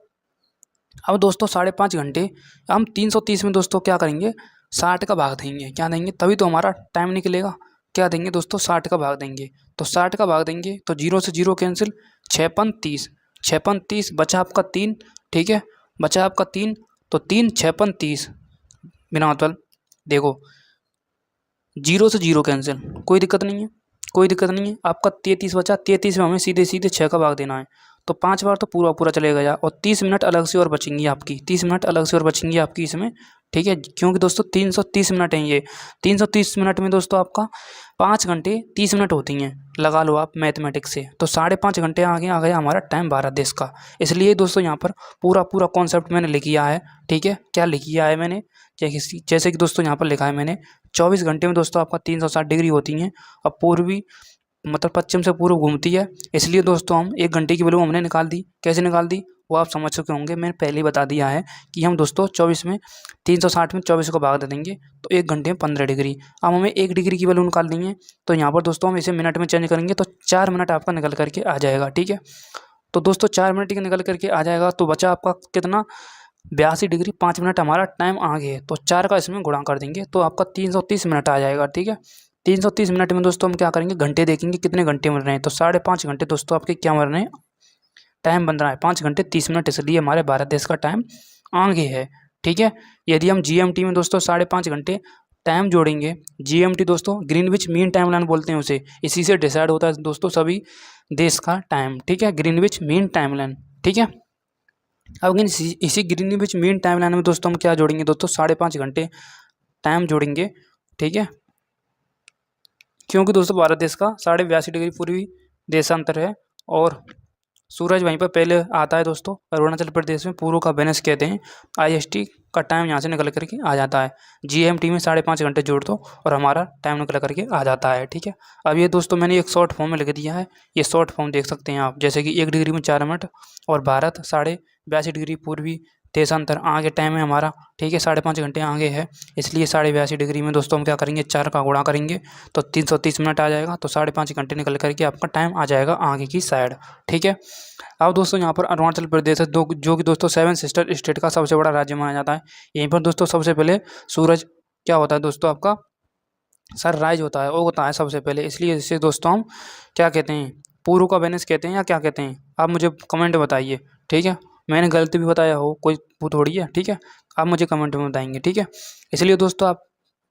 अब दोस्तों 5.5 घंटे, हम 330 में दोस्तों क्या करेंगे, 60 का भाग देंगे। क्या देंगे, तभी तो हमारा टाइम निकलेगा। क्या देंगे दोस्तों, 60 का भाग देंगे। तो 60 का भाग देंगे तो 0 से 0 कैंसिल, 6 30, 6 30 बचा आपका 3, ठीक है। बचा आपका 3, तो 3 6 30 बिना मतलब, देखो 0 से 0 कैंसिल, कोई दिक्कत नहीं है, कोई दिक्कत नहीं है। आपका 33 बचा, 33 में हमें सीधे सीधे 6 का भाग देना है। तो 5 बार तो पूरा पूरा चले गया, और 30 मिनट अलग से और बचेंगी आपकी, 30 मिनट अलग से और बचेंगी आपकी इसमें, ठीक है। क्योंकि दोस्तों 330 मिनट हैं ये। 330 मिनट में दोस्तों आपका 5 घंटे 30 मिनट होती हैं, लगा लो आप मैथमेटिक्स से। तो 5.5 घंटे आगे आ गया हमारा टाइम भारत देश का। इसलिए दोस्तों यहाँ पर पूरा पूरा कॉन्सेप्ट मैंने लिख किया है, ठीक है। क्या लिख किया है मैंने, जैसे कि दोस्तों यहाँ पर लिखा है मैंने, 24 घंटे में दोस्तों आपका 360 डिग्री होती हैं। और पूर्वी मतलब पश्चिम से पूर्व घूमती है। इसलिए दोस्तों हम 1 घंटे की वैल्यू हमने निकाल दी। कैसे निकाल दी, वो आप समझ चुके होंगे, मैंने पहले ही बता दिया है कि हम दोस्तों 24 में 360 में 24 को भाग दे देंगे, तो 1 घंटे में 15 डिग्री। अब हमें 1 डिग्री की वैल्यू निकालनी है, तो यहाँ पर दोस्तों हम इसे मिनट में चेंज करेंगे, तो 4 मिनट आपका निकल करके आ जाएगा, ठीक है। तो दोस्तों 4 मिनट के निकल करके आ जाएगा, तो बचा आपका कितना, 82 डिग्री। 5 मिनट हमारा टाइम आगे है, तो 4 का इसमें गुणा कर देंगे, तो आपका 330 मिनट आ जाएगा, ठीक है। 330 मिनट में दोस्तों हम क्या करेंगे, घंटे देखेंगे कितने घंटे मिल रहे हैं। तो 5.5 घंटे दोस्तों आपके क्या मिल रहे हैं, टाइम बन रहा है 5 घंटे 30 मिनट, इसलिए हमारे भारत देश का टाइम आगे है, ठीक है। यदि हम GMT में दोस्तों 5.5 घंटे टाइम जोड़ेंगे, GMT दोस्तों ग्रीनविच मीन टाइम लाइन बोलते हैं उसे, इसी से डिसाइड होता है दोस्तों सभी देश का टाइम, ठीक है। ग्रीनविच मीन टाइम लाइन, ठीक है। अब इसी ग्रीनविच मीन टाइम लाइन में दोस्तों हम क्या जोड़ेंगे दोस्तों, 5.5 घंटे टाइम जोड़ेंगे, ठीक है। क्योंकि दोस्तों भारत देश का 82.5 डिग्री पूर्वी देशांतर है, और सूरज वहीं पर पहले आता है दोस्तों। अरुणाचल प्रदेश में पूर्व का वेनस कहते हैं। IST का टाइम यहाँ से निकल करके आ जाता है। GMT में 5.5 घंटे जोड़ दो और हमारा टाइम निकल करके आ जाता है, ठीक है। अब ये दोस्तों मैंने एक शॉर्ट फॉर्म में लिख दिया है, ये शॉर्ट फॉर्म देख सकते हैं आप, जैसे कि 1 डिग्री में 4 मिनट, और भारत 82.5 डिग्री पूर्वी देशांतर आगे टाइम है हमारा, ठीक है। 5.5 घंटे आगे है, इसलिए 82.5 डिग्री में दोस्तों हम क्या करेंगे, 4 का गुणा करेंगे, तो 330 मिनट आ जाएगा। तो 5.5 घंटे निकल करके आपका टाइम आ जाएगा आगे की साइड, ठीक है। अब दोस्तों यहाँ पर अरुणाचल प्रदेश है, जो कि दोस्तों 7 सिस्टर स्टेट का सबसे बड़ा राज्य माना जाता है। यहीं पर दोस्तों सबसे पहले सूरज क्या होता है दोस्तों, आपका सनराइज होता है, वो होता है सबसे पहले, इसलिए इसे दोस्तों हम क्या कहते हैं, पूर्व का वेनिस कहते हैं या क्या कहते हैं, आप मुझे कमेंट बताइए, ठीक है। मैंने गलती भी बताया हो, कोई वो थोड़ी है, ठीक है। आप मुझे कमेंट में बताएंगे, ठीक है। इसलिए दोस्तों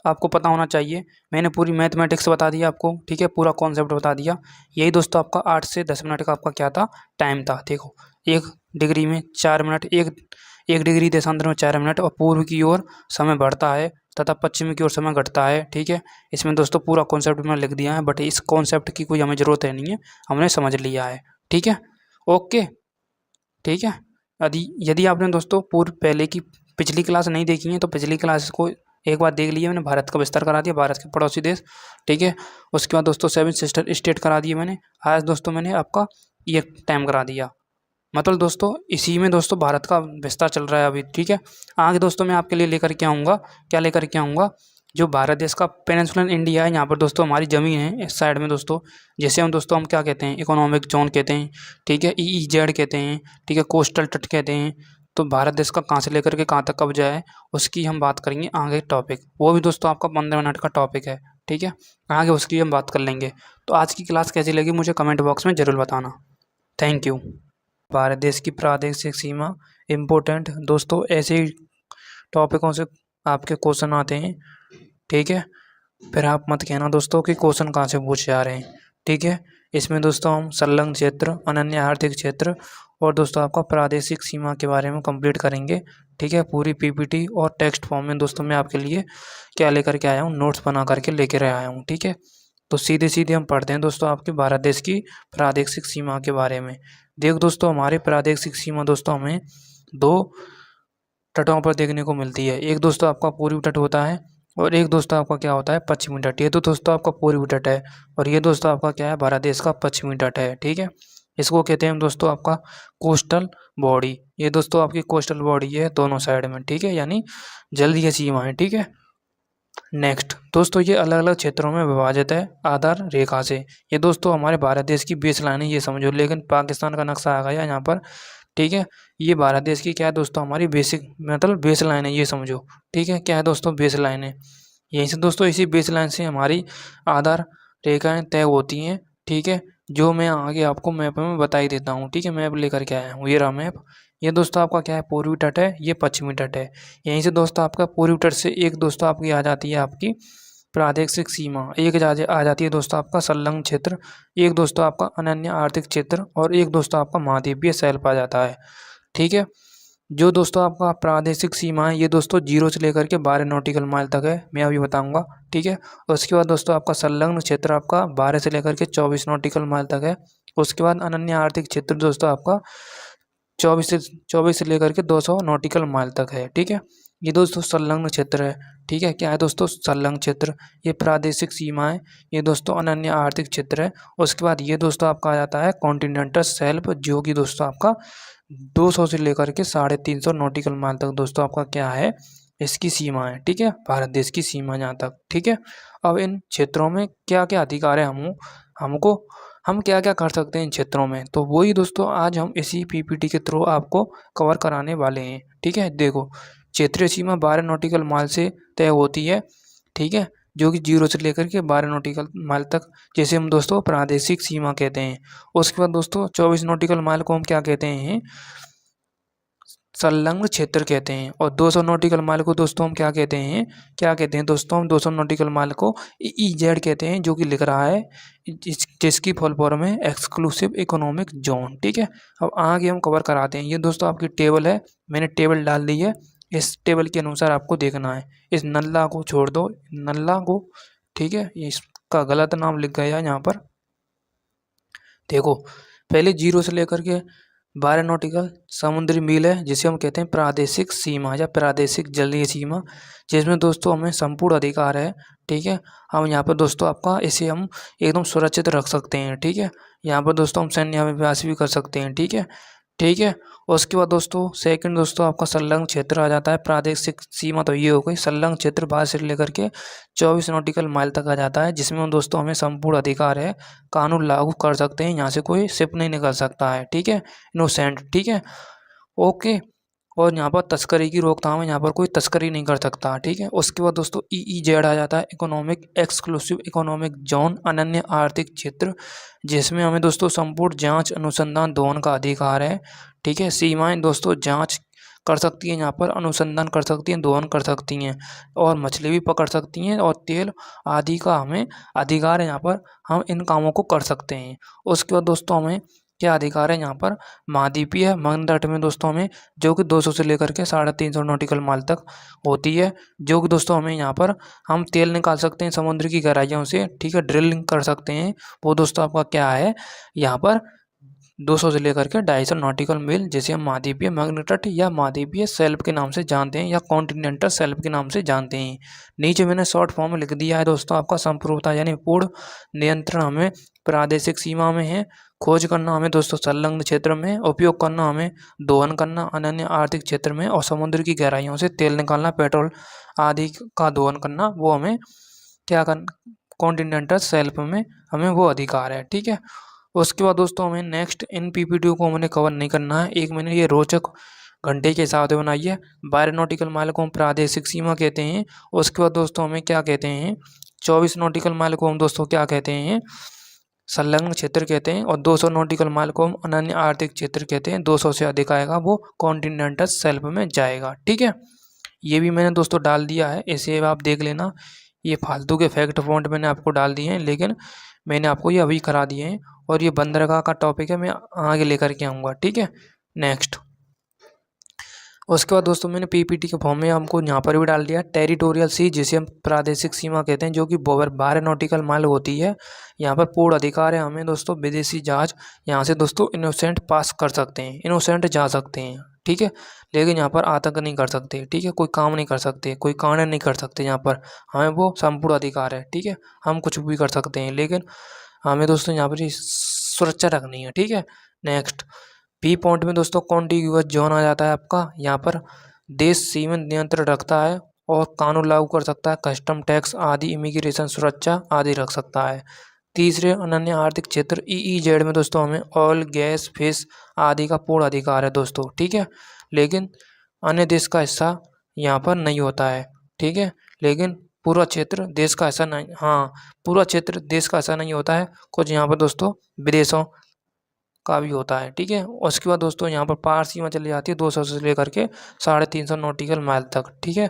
आपको पता होना चाहिए, मैंने पूरी मैथमेटिक्स बता दिया आपको, ठीक है, पूरा कॉन्सेप्ट बता दिया। यही दोस्तों आपका 8 से 10 मिनट का आपका क्या था, टाइम था। देखो 1 डिग्री में 4 मिनट, एक डिग्री देशांतर में 4 मिनट, और पूर्व की ओर समय बढ़ता है तथा पश्चिम की ओर समय घटता है, ठीक है। इसमें दोस्तों पूरा कॉन्सेप्ट मैंने लिख दिया है, बट इस कॉन्सेप्ट की कोई हमें ज़रूरत है नहीं है, हमने समझ लिया है, ठीक है। ओके, ठीक है। यदि आपने दोस्तों पूर्व पहले की पिछली क्लास नहीं देखी है, तो पिछली क्लास को एक बार देख लिया मैंने, भारत का विस्तार करा दिया, भारत के पड़ोसी देश, ठीक है। उसके बाद दोस्तों 7 सिस्टर स्टेट करा दिए मैंने। आज दोस्तों मैंने आपका ये टाइम करा दिया, मतलब दोस्तों इसी में दोस्तों भारत का विस्तार चल रहा है अभी, ठीक है। आगे दोस्तों मैं आपके लिए लेकर के आऊँगा, क्या लेकर के आऊँगा, जो भारत देश का पेनिनसुलर इंडिया है, यहाँ पर दोस्तों हमारी ज़मीन है इस साइड में दोस्तों, जैसे हम दोस्तों हम क्या कहते हैं, इकोनॉमिक जोन कहते हैं, ठीक है, EEZ कहते हैं, ठीक है, कोस्टल तट कहते हैं। तो भारत देश का कहाँ से लेकर के कहाँ तक कब्जा है उसकी हम बात करेंगे आगे टॉपिक, वो भी दोस्तों आपका 15 मिनट का टॉपिक है, ठीक है, आगे उसकी हम बात कर लेंगे। तो आज की क्लास कैसी लगी मुझे कमेंट बॉक्स में ज़रूर बताना। Thank you. भारत देश की प्रादेशिक सीमा इम्पोर्टेंट दोस्तों, ऐसे ही टॉपिकों से आपके क्वेश्चन आते हैं, ठीक है। फिर आप मत कहना दोस्तों कि क्वेश्चन कहाँ से पूछे जा रहे हैं, ठीक है। इसमें दोस्तों हम संलग्न क्षेत्र, अनन्य आर्थिक क्षेत्र और दोस्तों आपका प्रादेशिक सीमा के बारे में कंप्लीट करेंगे, ठीक है। पूरी PPT और टेक्स्ट फॉर्म में दोस्तों मैं आपके लिए क्या लेकर के आया हूँ, नोट्स बना करके लेकर आया हूँ, ठीक है। तो सीधे सीधे हम पढ़ते हैं दोस्तों आपके भारत देश की प्रादेशिक सीमा के बारे में। देखो दोस्तों, हमारी प्रादेशिक सीमा दोस्तों हमें 2 तटों पर देखने को मिलती है। एक दोस्तों आपका पूर्वी तट होता है और एक दोस्तों आपका क्या होता है, पश्चिमी तट। ये तो दोस्तों आपका पूर्वी तट है और ये दोस्तों आपका क्या है, भारत देश का पश्चिमी तट है, ठीक है। इसको कहते हैं दोस्तों आपका कोस्टल बॉडी। ये दोस्तों आपकी कोस्टल बॉडी है दोनों साइड में, ठीक है, यानी जलीय सीमा है, ठीक है। नेक्स्ट दोस्तों, ये अलग अलग क्षेत्रों में विभाजित है आधार रेखा से। ये दोस्तों हमारे भारत देश की बेस लाइन है, ये समझो, लेकिन पाकिस्तान का नक्शा आ गया यहाँ पर, ठीक है। ये भारत देश की क्या है दोस्तों, हमारी बेसिक मतलब बेस लाइन है, ये समझो, ठीक है। क्या है दोस्तों, बेस लाइन है। यहीं से दोस्तों इसी बेस लाइन से हमारी आधार रेखाएं तय होती हैं, ठीक है, जो मैं आगे आपको मैप में बता ही देता हूँ, ठीक है। मैप लेकर के आया हूँ, ये रहा मैप। ये दोस्तों आपका क्या है, पूर्वी तट है, ये पश्चिमी तट है। यहीं से दोस्तों आपका पूर्वी तट से एक दोस्तों आपकी आ जाती है आपकी प्रादेशिक सीमा, एक आ जाती है दोस्तों आपका संलग्न क्षेत्र, एक दोस्तों आपका अनन्य आर्थिक क्षेत्र और एक दोस्तों आपका महाद्वीपीय शेल्फ आ जाता है, ठीक है। जो दोस्तों आपका प्रादेशिक सीमा है ये दोस्तों 0 से लेकर के 12 नॉटिकल माइल तक है, मैं अभी बताऊंगा, ठीक है। उसके बाद दोस्तों आपका संलग्न क्षेत्र आपका 12 से लेकर के 24 नॉटिकल माइल तक है। उसके बाद अनन्य आर्थिक क्षेत्र दोस्तों आपका 24 से लेकर के 200 नॉटिकल माइल तक है, ठीक है। ये दोस्तों संलग्न क्षेत्र है, ठीक है। क्या है दोस्तों, संलग्न क्षेत्र। ये प्रादेशिक सीमा है, ये दोस्तों अनन्य आर्थिक क्षेत्र है। उसके बाद ये दोस्तों आपका आ जाता है कॉन्टिनेंटल शेल्फ, जो कि दोस्तों आपका 200 से लेकर के 350 नॉटिकल माइल तक दोस्तों आपका क्या है, इसकी सीमा है, ठीक है, भारत देश की सीमा जहाँ तक, ठीक है। अब इन क्षेत्रों में क्या क्या अधिकार है हमको हम क्या क्या कर सकते हैं इन क्षेत्रों में, तो वही दोस्तों आज हम इसी PPT के थ्रू आपको कवर कराने वाले हैं, ठीक है। देखो, क्षेत्रीय सीमा 12 नॉटिकल माइल से तय होती है, ठीक है, जो कि 0 से लेकर के 12 नॉटिकल माइल तक, जैसे हम दोस्तों प्रादेशिक सीमा कहते हैं। उसके बाद दोस्तों 24 नॉटिकल माइल को हम क्या कहते हैं, संलग्न क्षेत्र कहते हैं। और 200 नॉटिकल माइल को दोस्तों हम क्या कहते हैं दोस्तों, हम 200 नॉटिकल माइल को EEZ कहते हैं, जो कि लिख रहा है जिसकी फुल फॉर्म है एक्सक्लूसिव इकोनॉमिक जोन, ठीक है। अब आगे हम कवर कराते हैं। ये दोस्तों आपकी टेबल है, मैंने टेबल डाल दी है, इस टेबल के अनुसार आपको देखना है। इस नल्ला को छोड़ दो, नल्ला को, ठीक है, इसका गलत नाम लिख गया यहाँ पर। देखो, पहले 0 से लेकर के 12 नॉटिकल समुद्री मील है, जिसे हम कहते हैं प्रादेशिक सीमा या प्रादेशिक जलीय सीमा, जिसमें दोस्तों हमें संपूर्ण अधिकार है, ठीक है। हम यहाँ पर दोस्तों आपका इसे हम एकदम सुरक्षित रख सकते हैं, ठीक है। यहाँ पर दोस्तों हम सैन्य अभ्यास भी कर सकते हैं, ठीक है, ठीक है। उसके बाद दोस्तों सेकंड दोस्तों आपका संलग्न क्षेत्र आ जाता है। प्रादेशिक सीमा तो ये हो गई, संलग्न क्षेत्र 12 से लेकर के 24 नॉटिकल माइल तक आ जाता है, जिसमें दोस्तों हमें संपूर्ण अधिकार है, कानून लागू कर सकते हैं, यहाँ से कोई शिप नहीं निकल सकता है, ठीक है, इनोसेंट, ठीक है, ओके। और यहाँ पर तस्करी की रोकथाम है, यहाँ पर कोई तस्करी नहीं कर सकता, ठीक है। उसके बाद दोस्तों EEZ आ जाता है, इकोनॉमिक एक्सक्लूसिव इकोनॉमिक जोन, अनन्य आर्थिक क्षेत्र, जिसमें हमें दोस्तों संपूर्ण जांच, अनुसंधान, दोहन का अधिकार है, ठीक है। सीमाएं दोस्तों जांच कर सकती हैं, यहाँ पर अनुसंधान कर सकती हैं, दोहन कर सकती हैं और मछली भी पकड़ सकती हैं और तेल आदि का हमें अधिकार है, यहाँ पर हम इन कामों को कर सकते हैं। उसके बाद दोस्तों हमें क्या अधिकार है, यहाँ पर महाद्वीपीय मगध तट में दोस्तों हमें, जो कि 200 से लेकर के 350 नॉटिकल माइल तक होती है, जो कि दोस्तों हमें यहाँ पर हम तेल निकाल सकते हैं समुद्र की गहराइयों से, ठीक है, ड्रिलिंग कर सकते हैं। वो दोस्तों आपका क्या है, यहाँ पर 200 से लेकर के 250 नॉटिकल मील, जिसे हम महाद्वीपीय मगध तट या महाद्वीपीय शेल्फ के नाम से जानते हैं या कॉन्टिनेंटल शेल्फ के नाम से जानते हैं। नीचे मैंने शॉर्ट फॉर्म में लिख दिया है दोस्तों आपका संप्रभुता यानी पूर्ण नियंत्रण हमें प्रादेशिक सीमा में है, खोज करना हमें दोस्तों संलग्न क्षेत्र में, उपयोग करना हमें दोहन करना अनन्य आर्थिक क्षेत्र में, और समुद्र की गहराइयों से तेल निकालना, पेट्रोल आदि का दोहन करना, वो हमें क्या कर कॉन्टिनेंटल शेल्फ में हमें वो अधिकार है। ठीक है। उसके बाद दोस्तों हमें नेक्स्ट इन पीपीटी को हमने कवर नहीं करना है। एक मैंने ये रोचक घंटे के हिसाब से बनाई है। 12 नॉटिकल माइल को हम प्रादेशिक सीमा कहते हैं। उसके बाद दोस्तों हमें क्या कहते हैं, 24 नॉटिकल माइल को हम दोस्तों क्या कहते हैं, संलग्न क्षेत्र कहते हैं। और 200 नॉटिकल माइल को हम अनन्य आर्थिक क्षेत्र कहते हैं। 200 से अधिक आएगा वो कॉन्टिनेंटल शेल्फ में जाएगा। ठीक है। ये भी मैंने दोस्तों डाल दिया है, इसे आप देख लेना। ये फालतू के फैक्ट फॉन्ट मैंने आपको डाल दिए हैं, लेकिन मैंने आपको ये अभी करा दिए हैं। और ये बंदरगाह का टॉपिक है, मैं आगे लेकर के आऊँगा। ठीक है। नेक्स्ट उसके बाद दोस्तों मैंने पीपीटी के फॉर्म में हमको यहाँ पर भी डाल दिया टेरिटोरियल सी, जिसे हम प्रादेशिक सीमा कहते हैं, जो कि 12 नॉटिकल माइल होती है। यहाँ पर पूर्ण अधिकार है हमें दोस्तों, विदेशी जहाज यहाँ से दोस्तों इनोसेंट पास कर सकते हैं, इनोसेंट जा सकते हैं। ठीक है। लेकिन यहाँ पर आतंक नहीं कर सकते। ठीक है। कोई काम नहीं कर सकते, कोई कांड नहीं कर सकते। यहाँ पर हमें वो संपूर्ण अधिकार है। ठीक है। हम कुछ भी कर सकते हैं, लेकिन हमें दोस्तों यहाँ पर सुरक्षा रखनी है। ठीक है। नेक्स्ट बी पॉइंट में दोस्तों कॉन्टिग्यूअस जोन आ जाता है आपका। यहाँ पर देश सीमा नियंत्रण रखता है और कानून लागू कर सकता है, कस्टम टैक्स आदि, इमिग्रेशन सुरक्षा आदि रख सकता है। तीसरे अनन्य आर्थिक क्षेत्र EEZ में दोस्तों हमें ऑयल गैस फिश आदि का पूर्ण अधिकार है दोस्तों। ठीक है। लेकिन अन्य देश का हिस्सा यहाँ पर नहीं होता है। ठीक है। लेकिन पूरा क्षेत्र देश का हिस्सा नहीं, हाँ पूरा क्षेत्र देश का हिस्सा नहीं होता है, कुछ यहाँ पर दोस्तों विदेशों का भी होता है। ठीक है। उसके बाद दोस्तों यहाँ पर पार सीमा चली जाती है 200 से लेकर के 350 नॉटिकल माइल तक। ठीक है।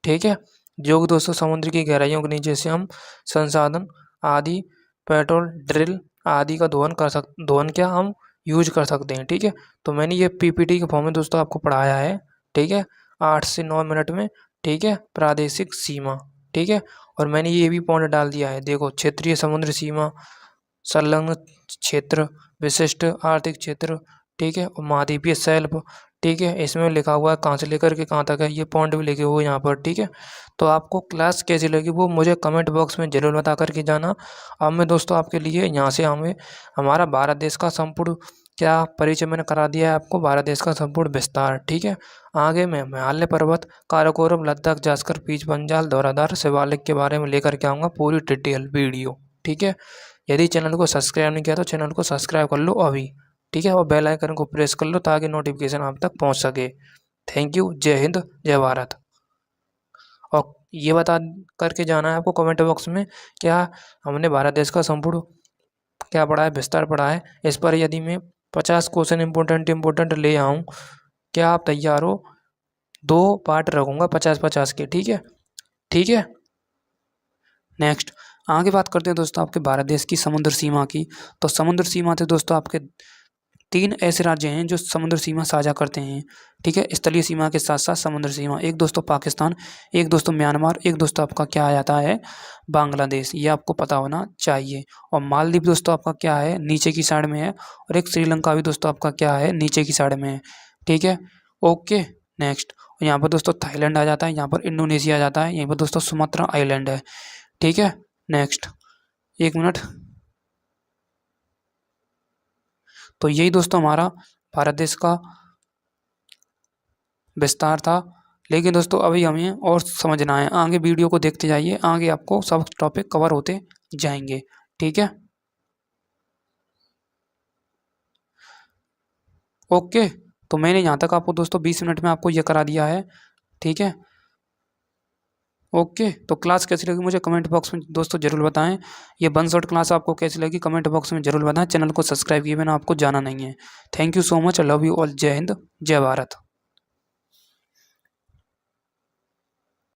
ठीक है। जो कि दोस्तों समुद्र की गहराइयों के नीचे से हम संसाधन आदि, पेट्रोल, ड्रिल आदि का दोहन क्या हम यूज कर सकते हैं। ठीक है। तो मैंने ये पीपीटी के फॉर्म में दोस्तों आपको पढ़ाया है। ठीक है। 8 से 9 मिनट में। ठीक है। प्रादेशिक सीमा। ठीक है। और मैंने ये भी पॉइंट डाल दिया है, देखो क्षेत्रीय समुद्र सीमा, संलग्न क्षेत्र, विशिष्ट आर्थिक क्षेत्र। ठीक है। और महाद्वीपीय शेल्फ। ठीक है। इसमें लिखा हुआ है कहाँ से लेकर के कहाँ तक है, ये पॉइंट भी लिखे हुए यहाँ पर। ठीक है। तो आपको क्लास कैसी लगी वो मुझे कमेंट बॉक्स में ज़रूर बता करके जाना। अब मैं दोस्तों आपके लिए यहाँ से हमें हमारा भारत देश का संपूर्ण क्या परिचय मैंने करा दिया है आपको, भारत देश का संपूर्ण विस्तार। ठीक है। आगे मैं हिमालय पर्वत, काराकोरम, लद्दाख, जास्कर, पीच पंजाल, धौलाधार, शिवालिक के बारे में लेकर के आऊँगा पूरी डिटेल वीडियो। ठीक है। यदि चैनल को सब्सक्राइब नहीं किया तो चैनल को सब्सक्राइब कर लो अभी। ठीक है। और बेल आइकन को प्रेस कर लो ताकि नोटिफिकेशन आप तक पहुंच सके। Thank you. जय हिंद, जय भारत। और ये बता करके जाना है आपको कमेंट बॉक्स में, क्या हमने भारत देश का संपूर्ण क्या पढ़ा है, विस्तार पढ़ा है। इस पर यदि मैं 50 क्वेश्चन इम्पोर्टेंट ले आऊँ, क्या आप तैयार हो? 2 पार्ट रखूँगा 50-50 के। ठीक है। ठीक है। नेक्स्ट आगे बात करते हैं दोस्तों आपके भारत देश की समुद्र सीमा की। तो समुद्र सीमा से दोस्तों आपके 3 ऐसे राज्य हैं जो समुद्र सीमा साझा करते हैं। ठीक है। स्थलीय सीमा के साथ साथ समुद्र सीमा, एक दोस्तों पाकिस्तान, एक दोस्तों म्यांमार, एक दोस्तों आपका क्या आ जाता है बांग्लादेश, ये आपको पता होना चाहिए। और मालदीव दोस्तों आपका क्या है, नीचे की साइड में है। और एक श्रीलंका भी दोस्तों आपका क्या है, नीचे की साइड में है। ठीक है। ओके। नेक्स्ट यहाँ पर दोस्तों थाईलैंड आ जाता है, यहाँ पर इंडोनेशिया आ जाता है, यहीं पर दोस्तों सुमात्रा आइलैंड है। ठीक है। Next 1 minute. तो यही दोस्तों हमारा भारत देश का विस्तार था। लेकिन दोस्तों अभी हमें और समझना है, आगे वीडियो को देखते जाइए, आगे आपको सब टॉपिक कवर होते जाएंगे। ठीक है। ओके। तो मैंने यहाँ तक आपको दोस्तों 20 मिनट में आपको ये करा दिया है। ठीक है। ओके। तो क्लास कैसी लगी मुझे कमेंट बॉक्स में दोस्तों ज़रूर बताएं। ये 1 शॉट क्लास आपको कैसी लगी कमेंट बॉक्स में ज़रूर बताएं। चैनल को सब्सक्राइब किए बिना आपको जाना नहीं है। Thank you so much. Love you all. जय हिंद, जय भारत।